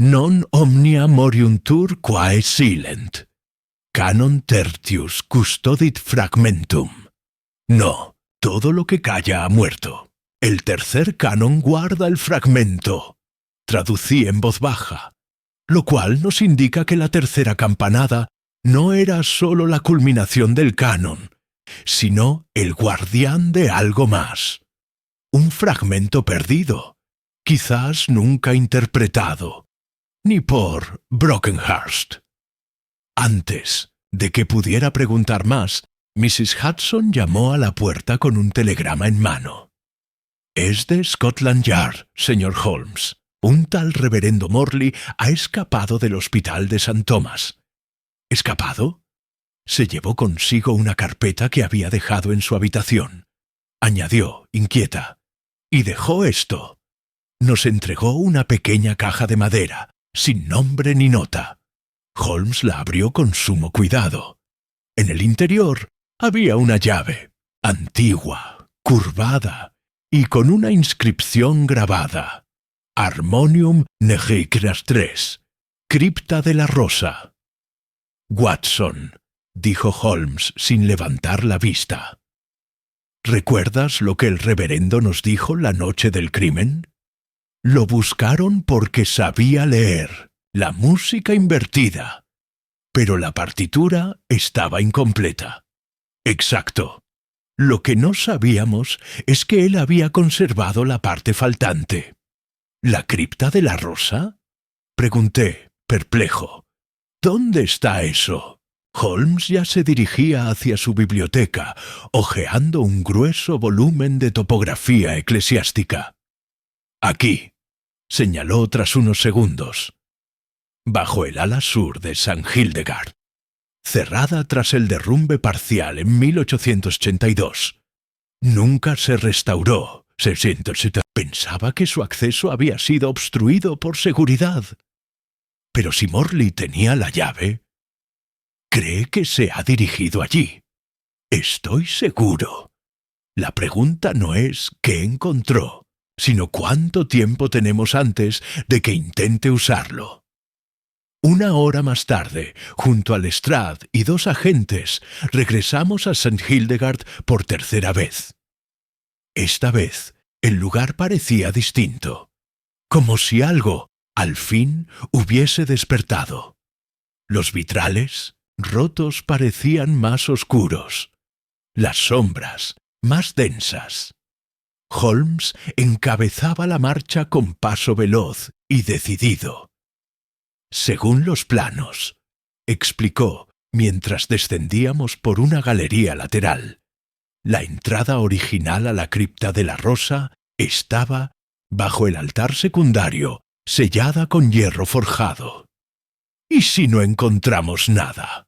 Non omnia moriuntur quae silent. Canon tertius custodit fragmentum. No, todo lo que calla ha muerto. El tercer canon guarda el fragmento. Traducí en voz baja. lo cual nos indica que la tercera campanada no era sólo la culminación del canon, sino el guardián de algo más. Un fragmento perdido, quizás nunca interpretado, ni por Brockenhurst. Antes de que pudiera preguntar más, Mrs. Hudson llamó a la puerta con un telegrama en mano. «Es de Scotland Yard, señor Holmes. Un tal reverendo Morley ha escapado del hospital de St. Thomas». ¿Escapado? Se llevó consigo una carpeta que había dejado en su habitación. Añadió, inquieta, «Y dejó esto». Nos entregó una pequeña caja de madera, sin nombre ni nota. Holmes la abrió con sumo cuidado. En el interior había una llave, antigua, curvada, y con una inscripción grabada. Harmonium Negriqueras, cripta de la rosa. «Watson», dijo Holmes sin levantar la vista. «¿Recuerdas lo que el reverendo nos dijo la noche del crimen? Lo buscaron porque sabía leer, la música invertida, pero la partitura estaba incompleta». «Exacto. Lo que no sabíamos es que él había conservado la parte faltante». «¿La cripta de la rosa?», pregunté, perplejo. «¿Dónde está eso?». Holmes ya se dirigía hacia su biblioteca, hojeando un grueso volumen de topografía eclesiástica. «Aquí», señaló tras unos segundos. «Bajo el ala sur de St. Hildegard, cerrada tras el derrumbe parcial en 1882. Nunca se restauró. Pensaba que su acceso había sido obstruido por seguridad. Pero si Morley tenía la llave, cree que se ha dirigido allí. Estoy seguro. La pregunta no es qué encontró, sino cuánto tiempo tenemos antes de que intente usarlo». Una hora más tarde, junto al Lestrade y dos agentes, regresamos a St. Hildegard por tercera vez. Esta vez, el lugar parecía distinto, como si algo, al fin, hubiese despertado. Los vitrales, rotos, parecían más oscuros, las sombras, más densas. Holmes encabezaba la marcha con paso veloz y decidido. «Según los planos», explicó mientras descendíamos por una galería lateral, la entrada original a la cripta de la rosa estaba bajo el altar secundario, sellada con hierro forjado. «¿Y si no encontramos nada?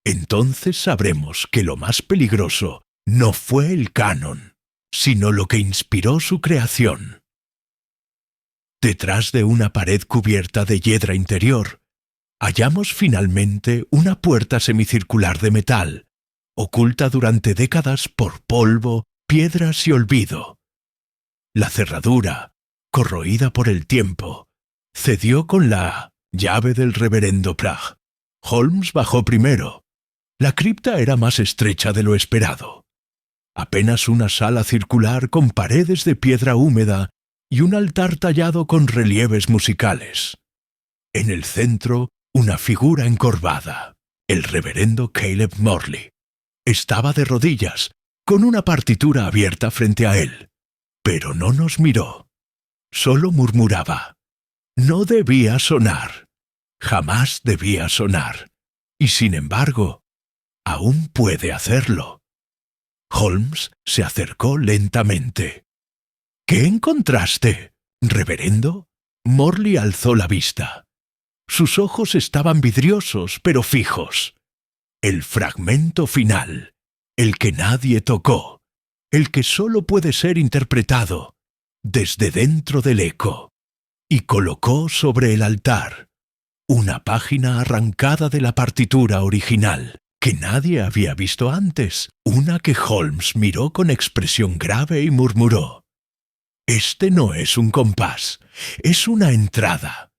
Entonces sabremos que lo más peligroso no fue el canon, sino lo que inspiró su creación». Detrás de una pared cubierta de hiedra interior, hallamos finalmente una puerta semicircular de metal, oculta durante décadas por polvo, piedras y olvido. La cerradura, corroída por el tiempo, cedió con la llave del reverendo Plagg. Holmes bajó primero. La cripta era más estrecha de lo esperado. Apenas una sala circular con paredes de piedra húmeda y un altar tallado con relieves musicales. En el centro, una figura encorvada, el reverendo Caleb Morley. Estaba de rodillas, con una partitura abierta frente a él, pero no nos miró. Solo murmuraba. No debía sonar. Jamás debía sonar. Y sin embargo, aún puede hacerlo. Holmes se acercó lentamente. «¿Qué encontraste, reverendo?» Morley alzó la vista. Sus ojos estaban vidriosos, pero fijos. El fragmento final, el que nadie tocó, el que solo puede ser interpretado desde dentro del eco. Y colocó sobre el altar una página arrancada de la partitura original, que nadie había visto antes, una que Holmes miró con expresión grave y murmuró. «Este no es un compás, es una entrada».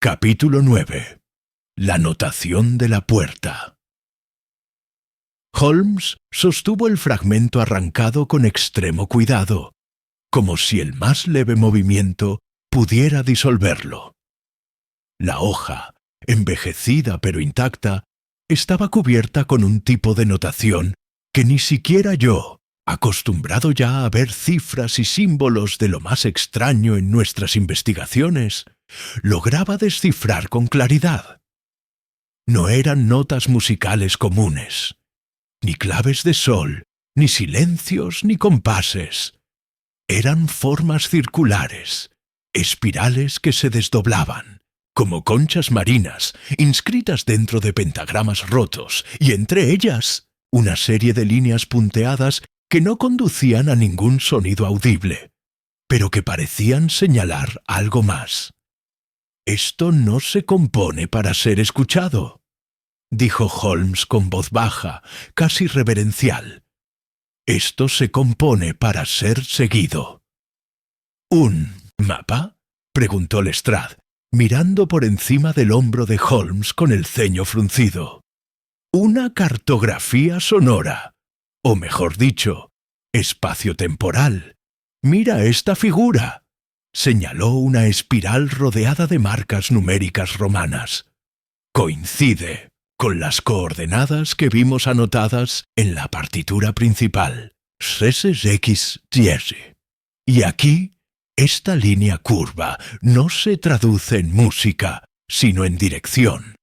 Capítulo 9. La notación de la puerta. Holmes sostuvo el fragmento arrancado con extremo cuidado, como si el más leve movimiento pudiera disolverlo. La hoja, envejecida pero intacta, estaba cubierta con un tipo de notación que ni siquiera yo, acostumbrado ya a ver cifras y símbolos de lo más extraño en nuestras investigaciones, lograba descifrar con claridad. No eran notas musicales comunes, ni claves de sol, ni silencios, ni compases. Eran formas circulares, espirales que se desdoblaban, como conchas marinas, inscritas dentro de pentagramas rotos, y entre ellas una serie de líneas punteadas que no conducían a ningún sonido audible, pero que parecían señalar algo más. «Esto no se compone para ser escuchado», dijo Holmes con voz baja, casi reverencial. «Esto se compone para ser seguido». «¿Un mapa?», preguntó Lestrade, mirando por encima del hombro de Holmes con el ceño fruncido. «Una cartografía sonora, o mejor dicho, espacio-temporal. Mira esta figura», señaló una espiral rodeada de marcas numéricas romanas. «Coincide con las coordenadas que vimos anotadas en la partitura principal, 6x10. Y aquí, esta línea curva no se traduce en música, sino en dirección.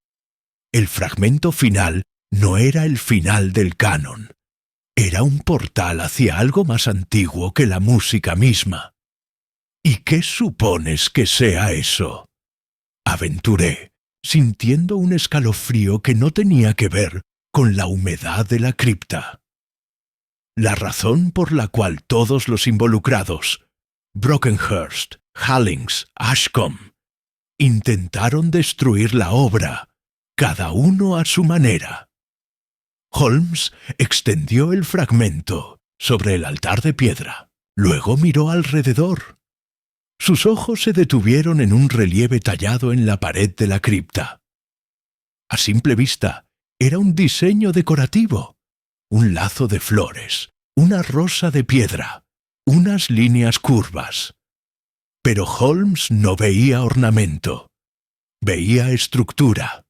El fragmento final no era el final del canon. Era un portal hacia algo más antiguo que la música misma. ¿Y qué supones que sea eso?», aventuré, sintiendo un escalofrío que no tenía que ver con la humedad de la cripta. La razón por la cual todos los involucrados, Brockenhurst, Hallings, Ashcombe, intentaron destruir la obra, cada uno a su manera. Holmes extendió el fragmento sobre el altar de piedra. Luego miró alrededor. Sus ojos se detuvieron en un relieve tallado en la pared de la cripta. A simple vista, era un diseño decorativo. Un lazo de flores, una rosa de piedra, unas líneas curvas. Pero Holmes no veía ornamento. Veía estructura.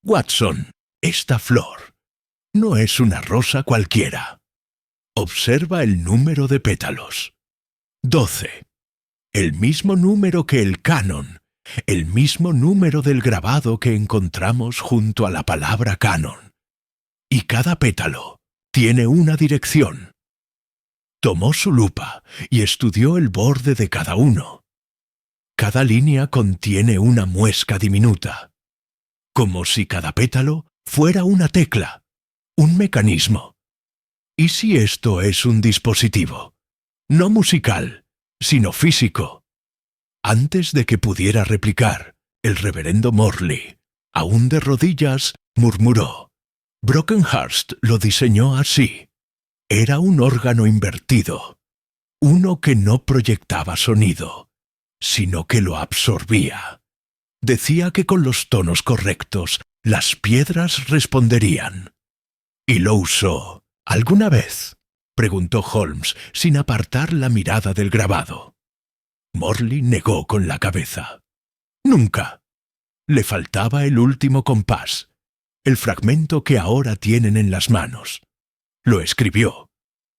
«Watson, esta flor no es una rosa cualquiera. Observa el número de pétalos. 12. El mismo número que el canon, el mismo número del grabado que encontramos junto a la palabra canon. Y cada pétalo tiene una dirección». Tomó su lupa y estudió el borde de cada uno. Cada línea contiene una muesca diminuta, como si cada pétalo fuera una tecla, un mecanismo. ¿Y si esto es un dispositivo? No musical, sino físico. Antes de que pudiera replicar, el reverendo Morley, aún de rodillas, murmuró: «Brockenhurst lo diseñó así. Era un órgano invertido, uno que no proyectaba sonido, sino que lo absorbía. Decía que con los tonos correctos las piedras responderían». «¿Y lo usó alguna vez?», preguntó Holmes, sin apartar la mirada del grabado. Morley negó con la cabeza. «Nunca. Le faltaba el último compás, el fragmento que ahora tienen en las manos. Lo escribió,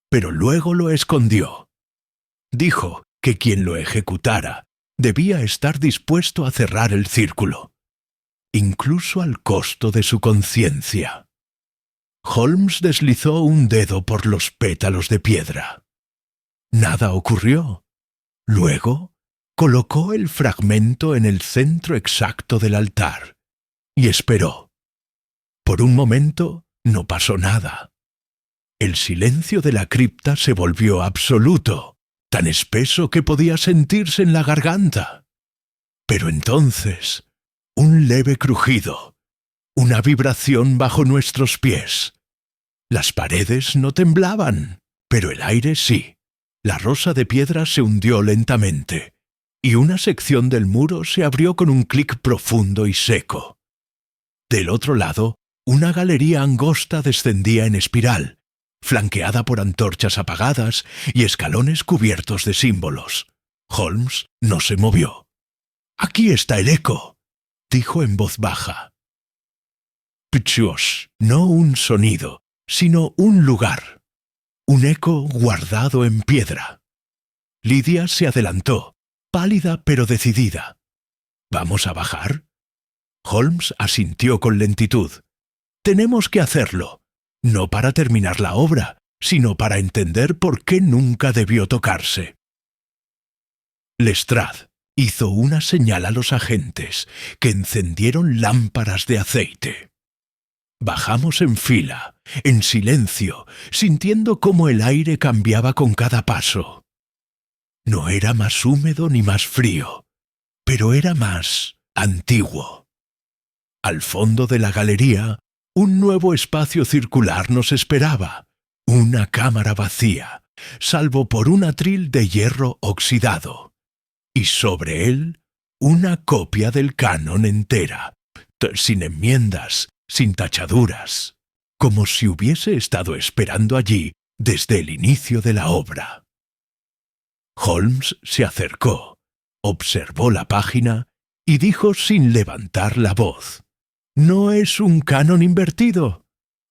pero luego lo escondió. Dijo que quien lo ejecutara debía estar dispuesto a cerrar el círculo, incluso al costo de su conciencia». Holmes deslizó un dedo por los pétalos de piedra. Nada ocurrió. Luego colocó el fragmento en el centro exacto del altar y esperó. Por un momento no pasó nada. El silencio de la cripta se volvió absoluto, tan espeso que podía sentirse en la garganta. Pero entonces, un leve crujido, una vibración bajo nuestros pies. Las paredes no temblaban, pero el aire sí. La rosa de piedra se hundió lentamente, y una sección del muro se abrió con un clic profundo y seco. Del otro lado, una galería angosta descendía en espiral, flanqueada por antorchas apagadas y escalones cubiertos de símbolos. Holmes no se movió. «Aquí está el eco», dijo en voz baja. Pchos, no un sonido, sino un lugar. Un eco guardado en piedra. Lidia se adelantó, pálida pero decidida. ¿Vamos a bajar? Holmes asintió con lentitud. Tenemos que hacerlo, no para terminar la obra, sino para entender por qué nunca debió tocarse. Lestrade hizo una señal a los agentes, que encendieron lámparas de aceite. Bajamos en fila, en silencio, sintiendo cómo el aire cambiaba con cada paso. No era más húmedo ni más frío, pero era más antiguo. Al fondo de la galería, un nuevo espacio circular nos esperaba, una cámara vacía, salvo por un atril de hierro oxidado, y sobre él una copia del canon entera, sin enmiendas, sin tachaduras, como si hubiese estado esperando allí desde el inicio de la obra. Holmes se acercó, observó la página y dijo sin levantar la voz: «No es un canon invertido,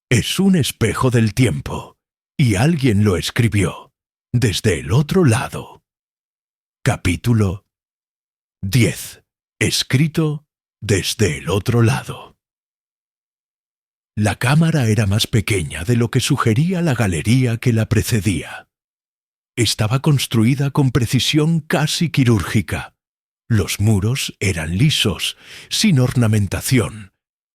es un espejo del tiempo, y alguien lo escribió, desde el otro lado». Capítulo 10. Escrito desde el otro lado. La cámara era más pequeña de lo que sugería la galería que la precedía. Estaba construida con precisión casi quirúrgica. Los muros eran lisos, sin ornamentación,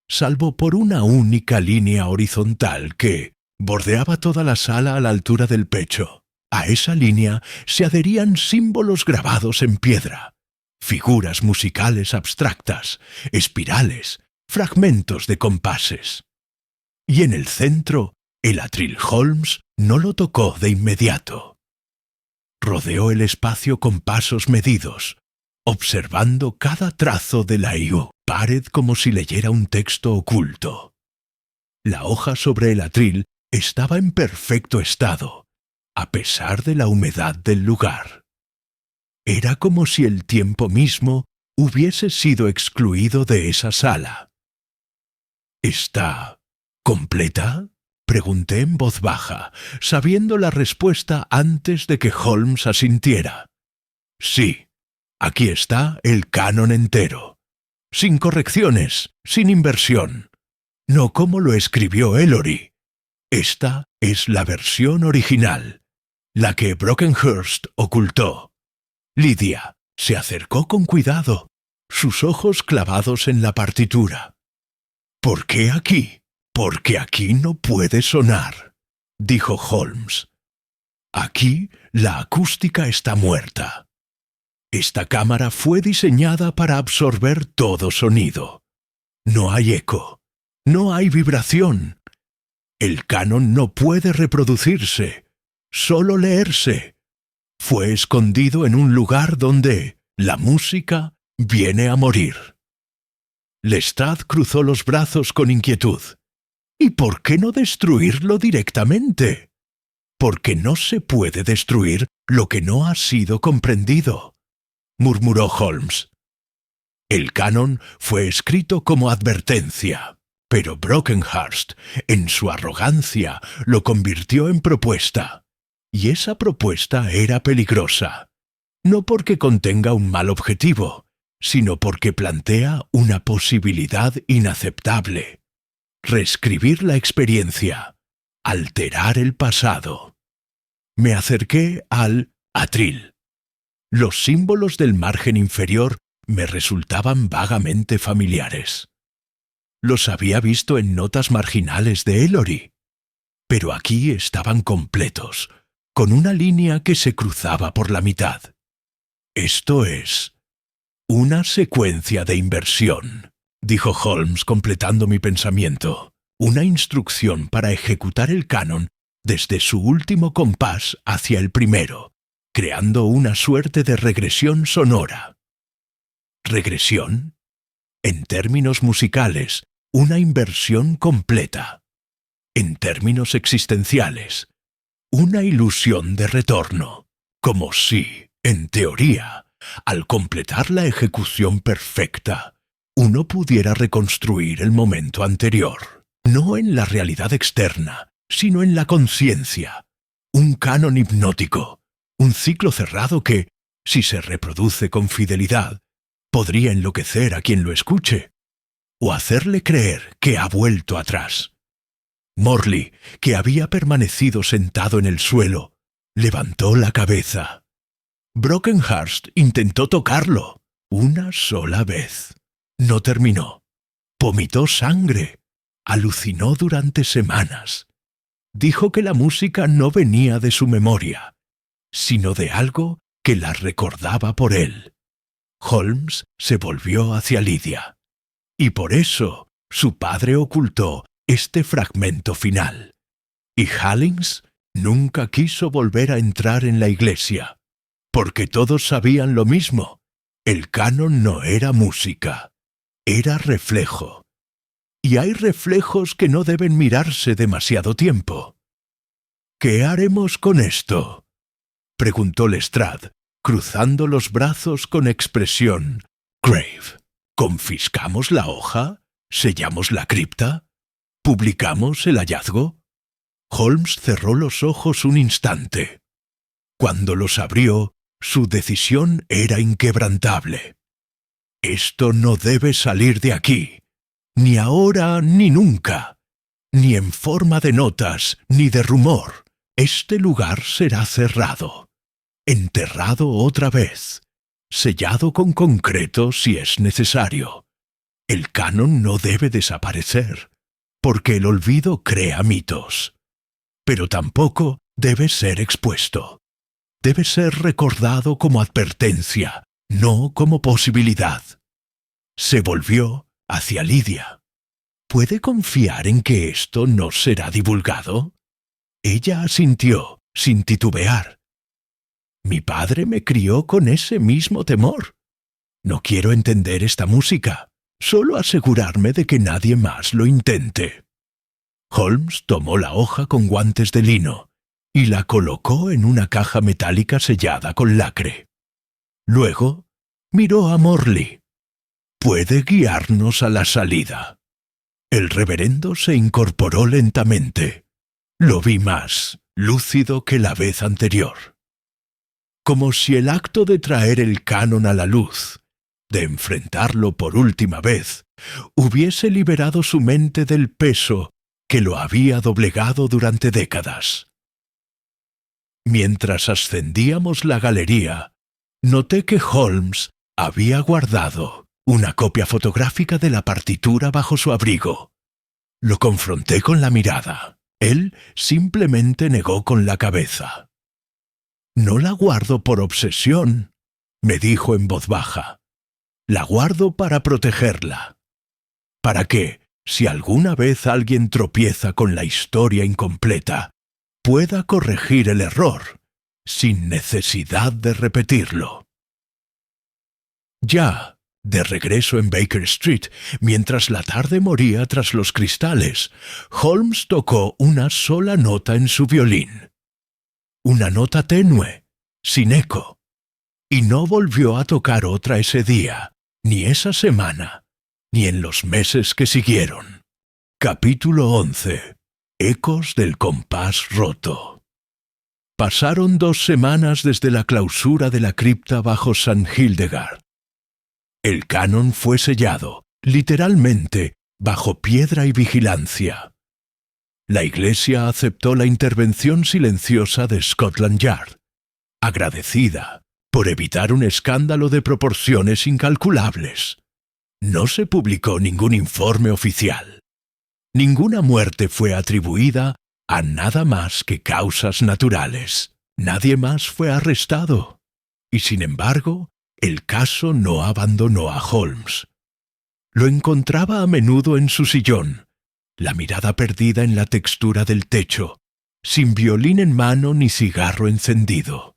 salvo por una única línea horizontal que bordeaba toda la sala a la altura del pecho. A esa línea se adherían símbolos grabados en piedra, figuras musicales abstractas, espirales, fragmentos de compases. Y en el centro, el atril Holmes no lo tocó de inmediato. Rodeó el espacio con pasos medidos, observando cada trazo de la pared como si leyera un texto oculto. La hoja sobre el atril estaba en perfecto estado, a pesar de la humedad del lugar. Era como si el tiempo mismo hubiese sido excluido de esa sala. ¿Está completa?, pregunté en voz baja, sabiendo la respuesta antes de que Holmes asintiera. Sí, aquí está el canon entero, sin correcciones, sin inversión, no como lo escribió Ellery. Esta es la versión original, la que Brockenhurst ocultó. Lidia se acercó con cuidado, sus ojos clavados en la partitura. ¿Por qué aquí? Porque aquí no puede sonar, dijo Holmes. Aquí la acústica está muerta. Esta cámara fue diseñada para absorber todo sonido. No hay eco, no hay vibración. El canon no puede reproducirse, solo leerse. Fue escondido en un lugar donde la música viene a morir. Lestrade cruzó los brazos con inquietud. ¿Y por qué no destruirlo directamente? Porque no se puede destruir lo que no ha sido comprendido, murmuró Holmes. El canon fue escrito como advertencia, pero Brockenhurst, en su arrogancia, lo convirtió en propuesta. Y esa propuesta era peligrosa, no porque contenga un mal objetivo, sino porque plantea una posibilidad inaceptable. Reescribir la experiencia, alterar el pasado. Me acerqué al atril. Los símbolos del margen inferior me resultaban vagamente familiares. Los había visto en notas marginales de Ellery, pero aquí estaban completos, con una línea que se cruzaba por la mitad. Esto es una secuencia de inversión, dijo Holmes completando mi pensamiento. Una instrucción para ejecutar el canon desde su último compás hacia el primero, creando una suerte de regresión sonora. ¿Regresión? En términos musicales, una inversión completa. En términos existenciales, una ilusión de retorno, como si, en teoría, al completar la ejecución perfecta, uno pudiera reconstruir el momento anterior, no en la realidad externa, sino en la conciencia. Un canon hipnótico, un ciclo cerrado que, si se reproduce con fidelidad, podría enloquecer a quien lo escuche, o hacerle creer que ha vuelto atrás. Morley, que había permanecido sentado en el suelo, levantó la cabeza. Brockenhurst intentó tocarlo una sola vez. No terminó. Vomitó sangre. Alucinó durante semanas. Dijo que la música no venía de su memoria, sino de algo que la recordaba por él. Holmes se volvió hacia Lydia. Y por eso su padre ocultó este fragmento final. Y Hallins nunca quiso volver a entrar en la iglesia, porque todos sabían lo mismo. El canon no era música, era reflejo. Y hay reflejos que no deben mirarse demasiado tiempo. ¿Qué haremos con esto?, preguntó Lestrade, cruzando los brazos con expresión grave. ¿Confiscamos la hoja? ¿Sellamos la cripta? ¿Publicamos el hallazgo? Holmes cerró los ojos un instante. Cuando los abrió, su decisión era inquebrantable. Esto no debe salir de aquí, ni ahora ni nunca, ni en forma de notas ni de rumor. Este lugar será cerrado, enterrado otra vez, sellado con concreto si es necesario. El canon no debe desaparecer, porque el olvido crea mitos. Pero tampoco debe ser expuesto. Debe ser recordado como advertencia, no como posibilidad. Se volvió hacia Lydia. ¿Puede confiar en que esto no será divulgado? Ella asintió, sin titubear. Mi padre me crió con ese mismo temor. No quiero entender esta música, solo asegurarme de que nadie más lo intente. Holmes tomó la hoja con guantes de lino y la colocó en una caja metálica sellada con lacre. Luego miró a Morley. «Puede guiarnos a la salida». El reverendo se incorporó lentamente. Lo vi más lúcido que la vez anterior. Como si el acto de traer el canon a la luz, de enfrentarlo por última vez, hubiese liberado su mente del peso que lo había doblegado durante décadas. Mientras ascendíamos la galería, noté que Holmes había guardado una copia fotográfica de la partitura bajo su abrigo. Lo confronté con la mirada. Él simplemente negó con la cabeza. «No la guardo por obsesión», me dijo en voz baja. «La guardo para protegerla. Para que, si alguna vez alguien tropieza con la historia incompleta, pueda corregir el error, sin necesidad de repetirlo». Ya, de regreso en Baker Street, mientras la tarde moría tras los cristales, Holmes tocó una sola nota en su violín. Una nota tenue, sin eco. Y no volvió a tocar otra ese día, ni esa semana, ni en los meses que siguieron. Capítulo 11. Ecos del compás roto. Pasaron 2 semanas desde la clausura de la cripta bajo St. Hildegard. El canon fue sellado, literalmente, bajo piedra y vigilancia. La Iglesia aceptó la intervención silenciosa de Scotland Yard, agradecida por evitar un escándalo de proporciones incalculables. No se publicó ningún informe oficial. Ninguna muerte fue atribuida a nada más que causas naturales. Nadie más fue arrestado. Y sin embargo, el caso no abandonó a Holmes. Lo encontraba a menudo en su sillón, la mirada perdida en la textura del techo, sin violín en mano ni cigarro encendido.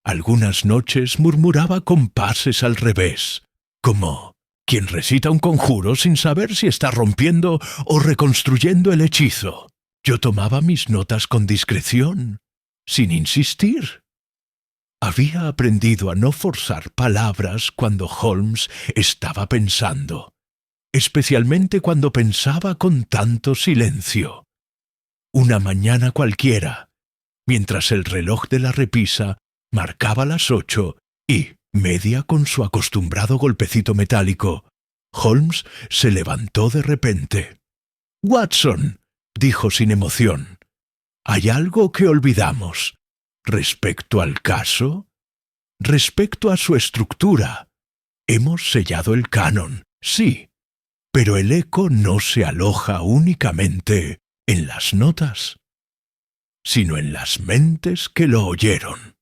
Algunas noches murmuraba compases al revés, como quien recita un conjuro sin saber si está rompiendo o reconstruyendo el hechizo. Yo tomaba mis notas con discreción, sin insistir. Había aprendido a no forzar palabras cuando Holmes estaba pensando, especialmente cuando pensaba con tanto silencio. Una mañana cualquiera, mientras el reloj de la repisa marcaba las 8 y media con su acostumbrado golpecito metálico, Holmes se levantó de repente. «Watson», dijo sin emoción, «hay algo que olvidamos. ¿Respecto al caso? Respecto a su estructura. Hemos sellado el canon, sí, pero el eco no se aloja únicamente en las notas, sino en las mentes que lo oyeron».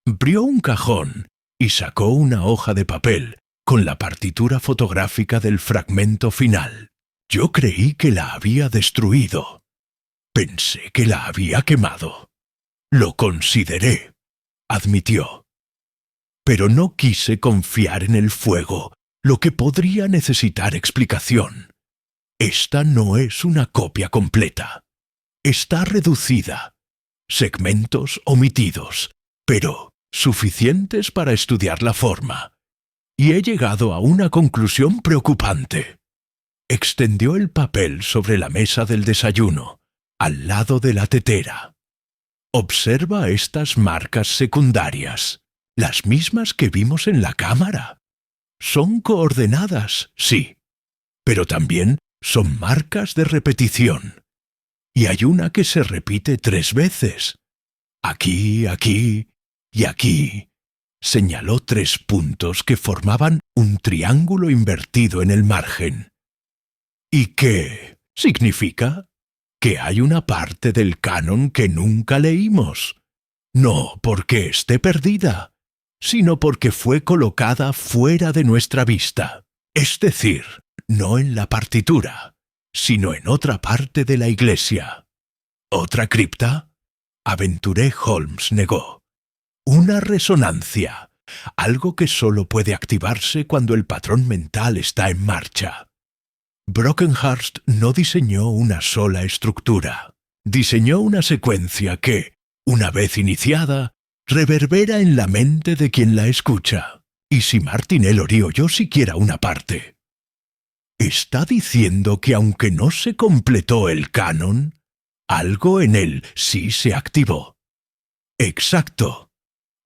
Abrió un cajón y sacó una hoja de papel con la partitura fotográfica del fragmento final. Yo creí que la había destruido. Pensé que la había quemado. Lo consideré, admitió. Pero no quise confiar en el fuego, lo que podría necesitar explicación. Esta no es una copia completa. Está reducida. Segmentos omitidos, pero suficientes para estudiar la forma. Y he llegado a una conclusión preocupante. Extendió el papel sobre la mesa del desayuno, al lado de la tetera. Observa estas marcas secundarias, las mismas que vimos en la cámara. Son coordenadas, sí, pero también son marcas de repetición. Y hay una que se repite 3 veces. Aquí, aquí y aquí. Señaló 3 puntos que formaban un triángulo invertido en el margen. ¿Y qué significa? Que hay una parte del canon que nunca leímos. No porque esté perdida, sino porque fue colocada fuera de nuestra vista. Es decir, no en la partitura, sino en otra parte de la iglesia. ¿Otra cripta? Aventuré. Holmes negó. Una resonancia, algo que solo puede activarse cuando el patrón mental está en marcha. Brockenhurst no diseñó una sola estructura. Diseñó una secuencia que, una vez iniciada, reverbera en la mente de quien la escucha. Y si Martin Ellery oyó siquiera una parte. Está diciendo que aunque no se completó el canon, algo en él sí se activó. Exacto.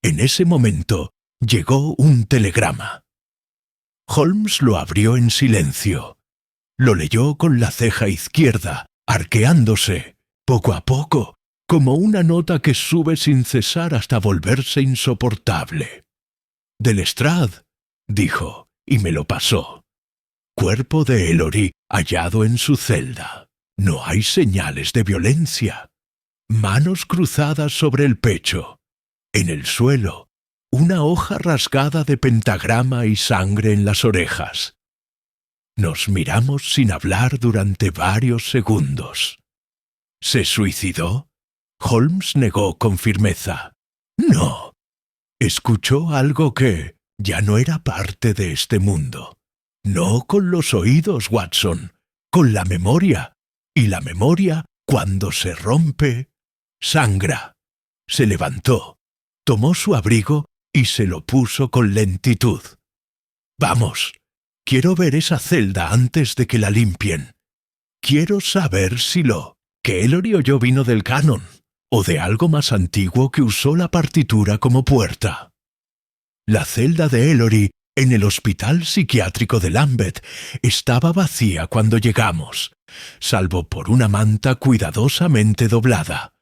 En ese momento llegó un telegrama. Holmes lo abrió en silencio. Lo leyó con la ceja izquierda, arqueándose, poco a poco, como una nota que sube sin cesar hasta volverse insoportable. «Del Lestrade», dijo, y me lo pasó. «Cuerpo de Ellery hallado en su celda. No hay señales de violencia. Manos cruzadas sobre el pecho. En el suelo, una hoja rasgada de pentagrama y sangre en las orejas». Nos miramos sin hablar durante varios segundos. ¿Se suicidó? Holmes negó con firmeza. No. Escuchó algo que ya no era parte de este mundo. No con los oídos, Watson, con la memoria. Y la memoria, cuando se rompe, sangra. Se levantó, tomó su abrigo y se lo puso con lentitud. «Vamos. Quiero ver esa celda antes de que la limpien. Quiero saber si lo que Ellery oyó vino del canon, o de algo más antiguo que usó la partitura como puerta». La celda de Ellery en el hospital psiquiátrico de Lambeth estaba vacía cuando llegamos, salvo por una manta cuidadosamente doblada,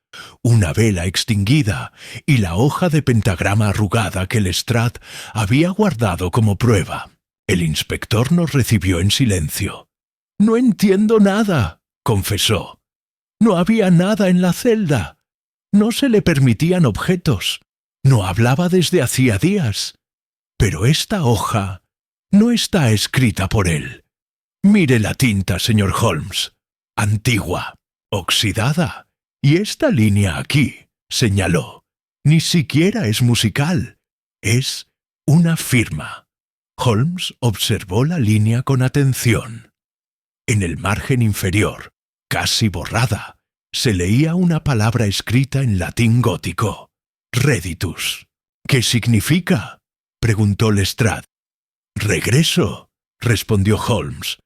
una vela extinguida y la hoja de pentagrama arrugada que Lestrade había guardado como prueba. El inspector nos recibió en silencio. «No entiendo nada», confesó. «No había nada en la celda. No se le permitían objetos. No hablaba desde hacía días. Pero esta hoja no está escrita por él. Mire la tinta, señor Holmes. Antigua, oxidada. Y esta línea aquí», señaló, «ni siquiera es musical. Es una firma». Holmes observó la línea con atención. En el margen inferior, casi borrada, se leía una palabra escrita en latín gótico. Reditus. ¿Qué significa?, preguntó Lestrade. Regreso, respondió Holmes.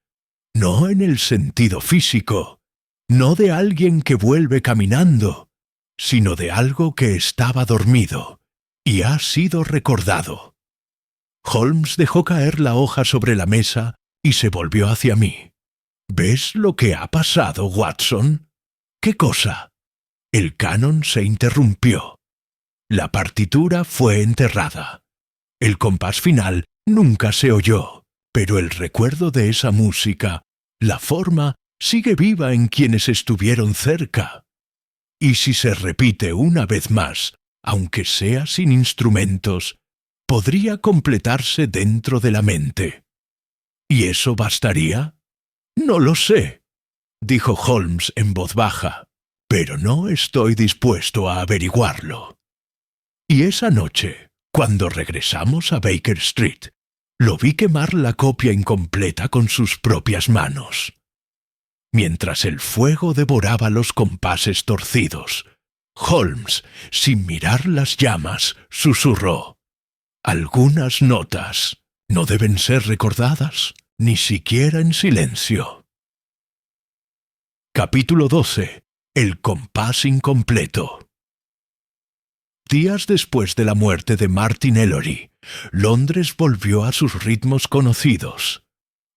No en el sentido físico, no de alguien que vuelve caminando, sino de algo que estaba dormido y ha sido recordado. Holmes dejó caer la hoja sobre la mesa y se volvió hacia mí. ¿Ves lo que ha pasado, Watson? ¿Qué cosa? El canon se interrumpió. La partitura fue enterrada. El compás final nunca se oyó, pero el recuerdo de esa música, la forma, sigue viva en quienes estuvieron cerca. Y si se repite una vez más, aunque sea sin instrumentos, podría completarse dentro de la mente. ¿Y eso bastaría? No lo sé, dijo Holmes en voz baja, pero no estoy dispuesto a averiguarlo. Y esa noche, cuando regresamos a Baker Street, lo vi quemar la copia incompleta con sus propias manos. Mientras el fuego devoraba los compases torcidos, Holmes, sin mirar las llamas, susurró: «Algunas notas no deben ser recordadas, ni siquiera en silencio». Capítulo 12. El compás incompleto. Días después de la muerte de Martin Ellery, Londres volvió a sus ritmos conocidos.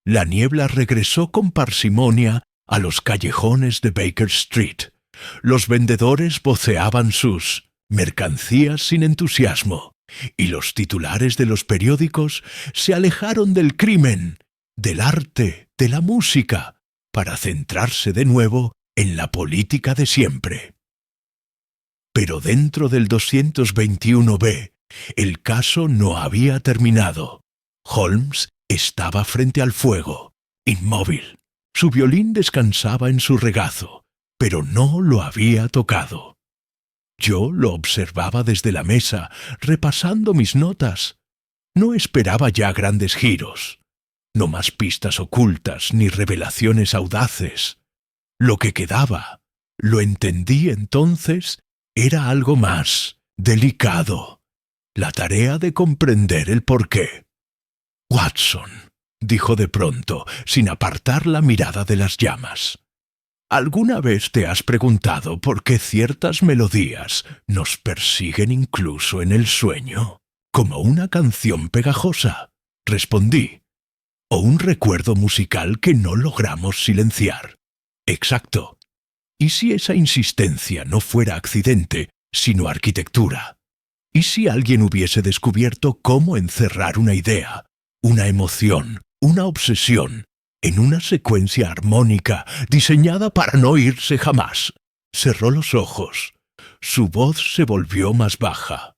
La niebla regresó con parsimonia a los callejones de Baker Street. Los vendedores voceaban sus mercancías sin entusiasmo, y los titulares de los periódicos se alejaron del crimen, del arte, de la música, para centrarse de nuevo en la política de siempre. Pero dentro del 221B, el caso no había terminado. Holmes estaba frente al fuego, inmóvil. Su violín descansaba en su regazo, pero no lo había tocado. Yo lo observaba desde la mesa, repasando mis notas. No esperaba ya grandes giros, no más pistas ocultas ni revelaciones audaces. Lo que quedaba, lo entendí entonces, era algo más delicado, la tarea de comprender el porqué. «Watson», dijo de pronto, sin apartar la mirada de las llamas, ¿alguna vez te has preguntado por qué ciertas melodías nos persiguen incluso en el sueño? Como una canción pegajosa, respondí, o un recuerdo musical que no logramos silenciar. Exacto. ¿Y si esa insistencia no fuera accidente, sino arquitectura? ¿Y si alguien hubiese descubierto cómo encerrar una idea, una emoción, una obsesión, en una secuencia armónica diseñada para no irse jamás? Cerró los ojos. Su voz se volvió más baja.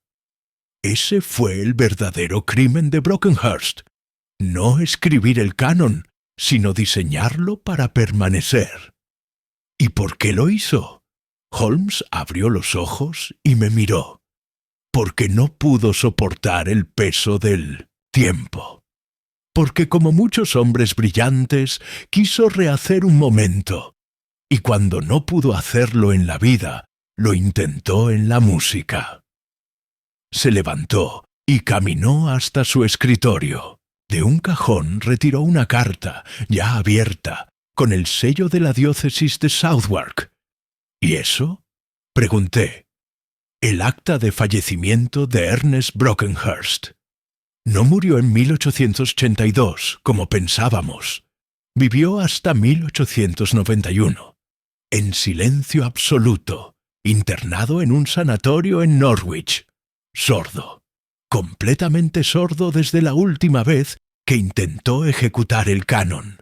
Ese fue el verdadero crimen de Brockenhurst. No escribir el canon, sino diseñarlo para permanecer. ¿Y por qué lo hizo? Holmes abrió los ojos y me miró. Porque no pudo soportar el peso del tiempo. Porque como muchos hombres brillantes, quiso rehacer un momento. Y cuando no pudo hacerlo en la vida, lo intentó en la música. Se levantó y caminó hasta su escritorio. De un cajón retiró una carta, ya abierta, con el sello de la diócesis de Southwark. ¿Y eso?, pregunté. El acta de fallecimiento de Ernest Brockenhurst. No murió en 1882, como pensábamos. Vivió hasta 1891. En silencio absoluto, internado en un sanatorio en Norwich. Sordo. Completamente sordo desde la última vez que intentó ejecutar el canon.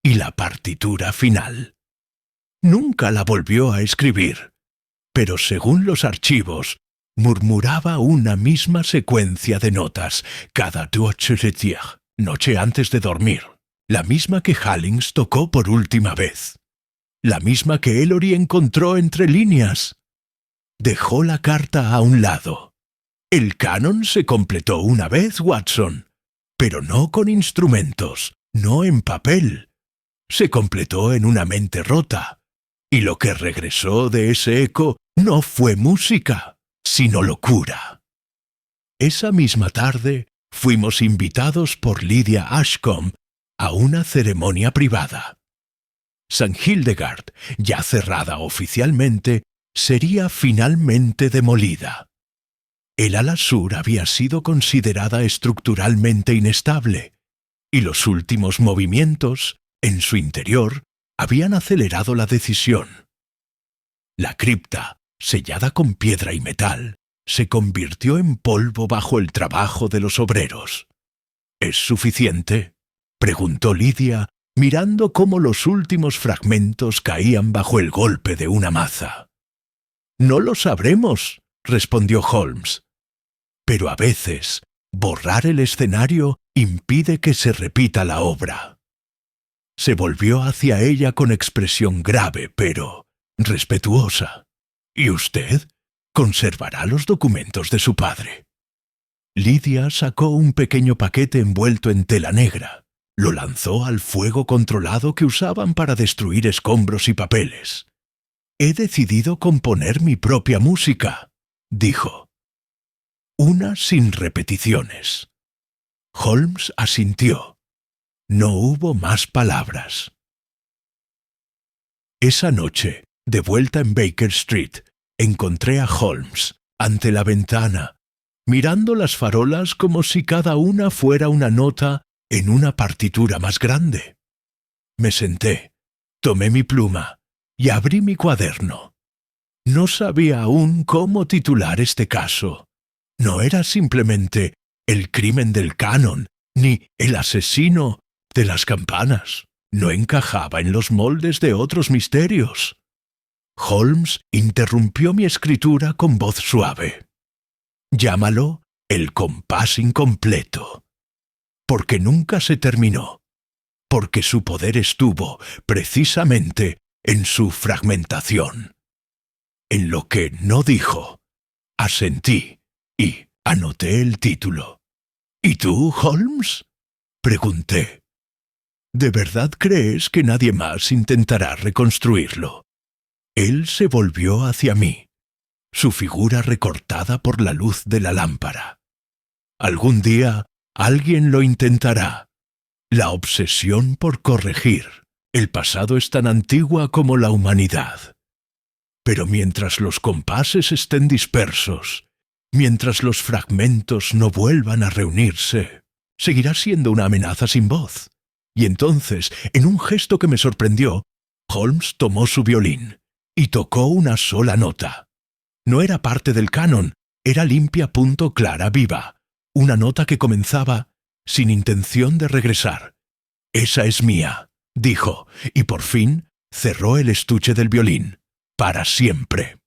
¿Y la partitura final? Nunca la volvió a escribir, pero según los archivos, murmuraba una misma secuencia de notas cada noche antes de dormir, la misma que Hallings tocó por última vez, la misma que Ellery encontró entre líneas. Dejó la carta a un lado. El canon se completó una vez, Watson, pero no con instrumentos, no en papel. Se completó en una mente rota, y lo que regresó de ese eco no fue música, sino locura. Esa misma tarde fuimos invitados por Lydia Ashcombe a una ceremonia privada. St. Hildegard, ya cerrada oficialmente, sería finalmente demolida. El ala sur había sido considerada estructuralmente inestable, y los últimos movimientos, en su interior, habían acelerado la decisión. La cripta, sellada con piedra y metal, se convirtió en polvo bajo el trabajo de los obreros. ¿Es suficiente?, preguntó Lydia, mirando cómo los últimos fragmentos caían bajo el golpe de una maza. «No lo sabremos», respondió Holmes. «Pero a veces, borrar el escenario impide que se repita la obra». Se volvió hacia ella con expresión grave, pero respetuosa. «¿Y usted conservará los documentos de su padre?» Lydia sacó un pequeño paquete envuelto en tela negra. Lo lanzó al fuego controlado que usaban para destruir escombros y papeles. «He decidido componer mi propia música», dijo. «Una sin repeticiones». Holmes asintió. No hubo más palabras. Esa noche, de vuelta en Baker Street, encontré a Holmes ante la ventana, mirando las farolas como si cada una fuera una nota en una partitura más grande. Me senté, tomé mi pluma y abrí mi cuaderno. No sabía aún cómo titular este caso. No era simplemente el crimen del canon, ni el asesino de las campanas. No encajaba en los moldes de otros misterios. Holmes interrumpió mi escritura con voz suave. «Llámalo el compás incompleto. Porque nunca se terminó. Porque su poder estuvo, precisamente, en su fragmentación. En lo que no dijo, asentí y anoté el título». «¿Y tú, Holmes?», pregunté. «¿De verdad crees que nadie más intentará reconstruirlo?». Él se volvió hacia mí, su figura recortada por la luz de la lámpara. «Algún día alguien lo intentará. La obsesión por corregir. El pasado es tan antigua como la humanidad. Pero mientras los compases estén dispersos, mientras los fragmentos no vuelvan a reunirse, seguirá siendo una amenaza sin voz». Y entonces, en un gesto que me sorprendió, Holmes tomó su violín y tocó una sola nota. No era parte del canon, era limpia, punto, clara, viva. Una nota que comenzaba sin intención de regresar. «Esa es mía», dijo, y por fin cerró el estuche del violín, para siempre.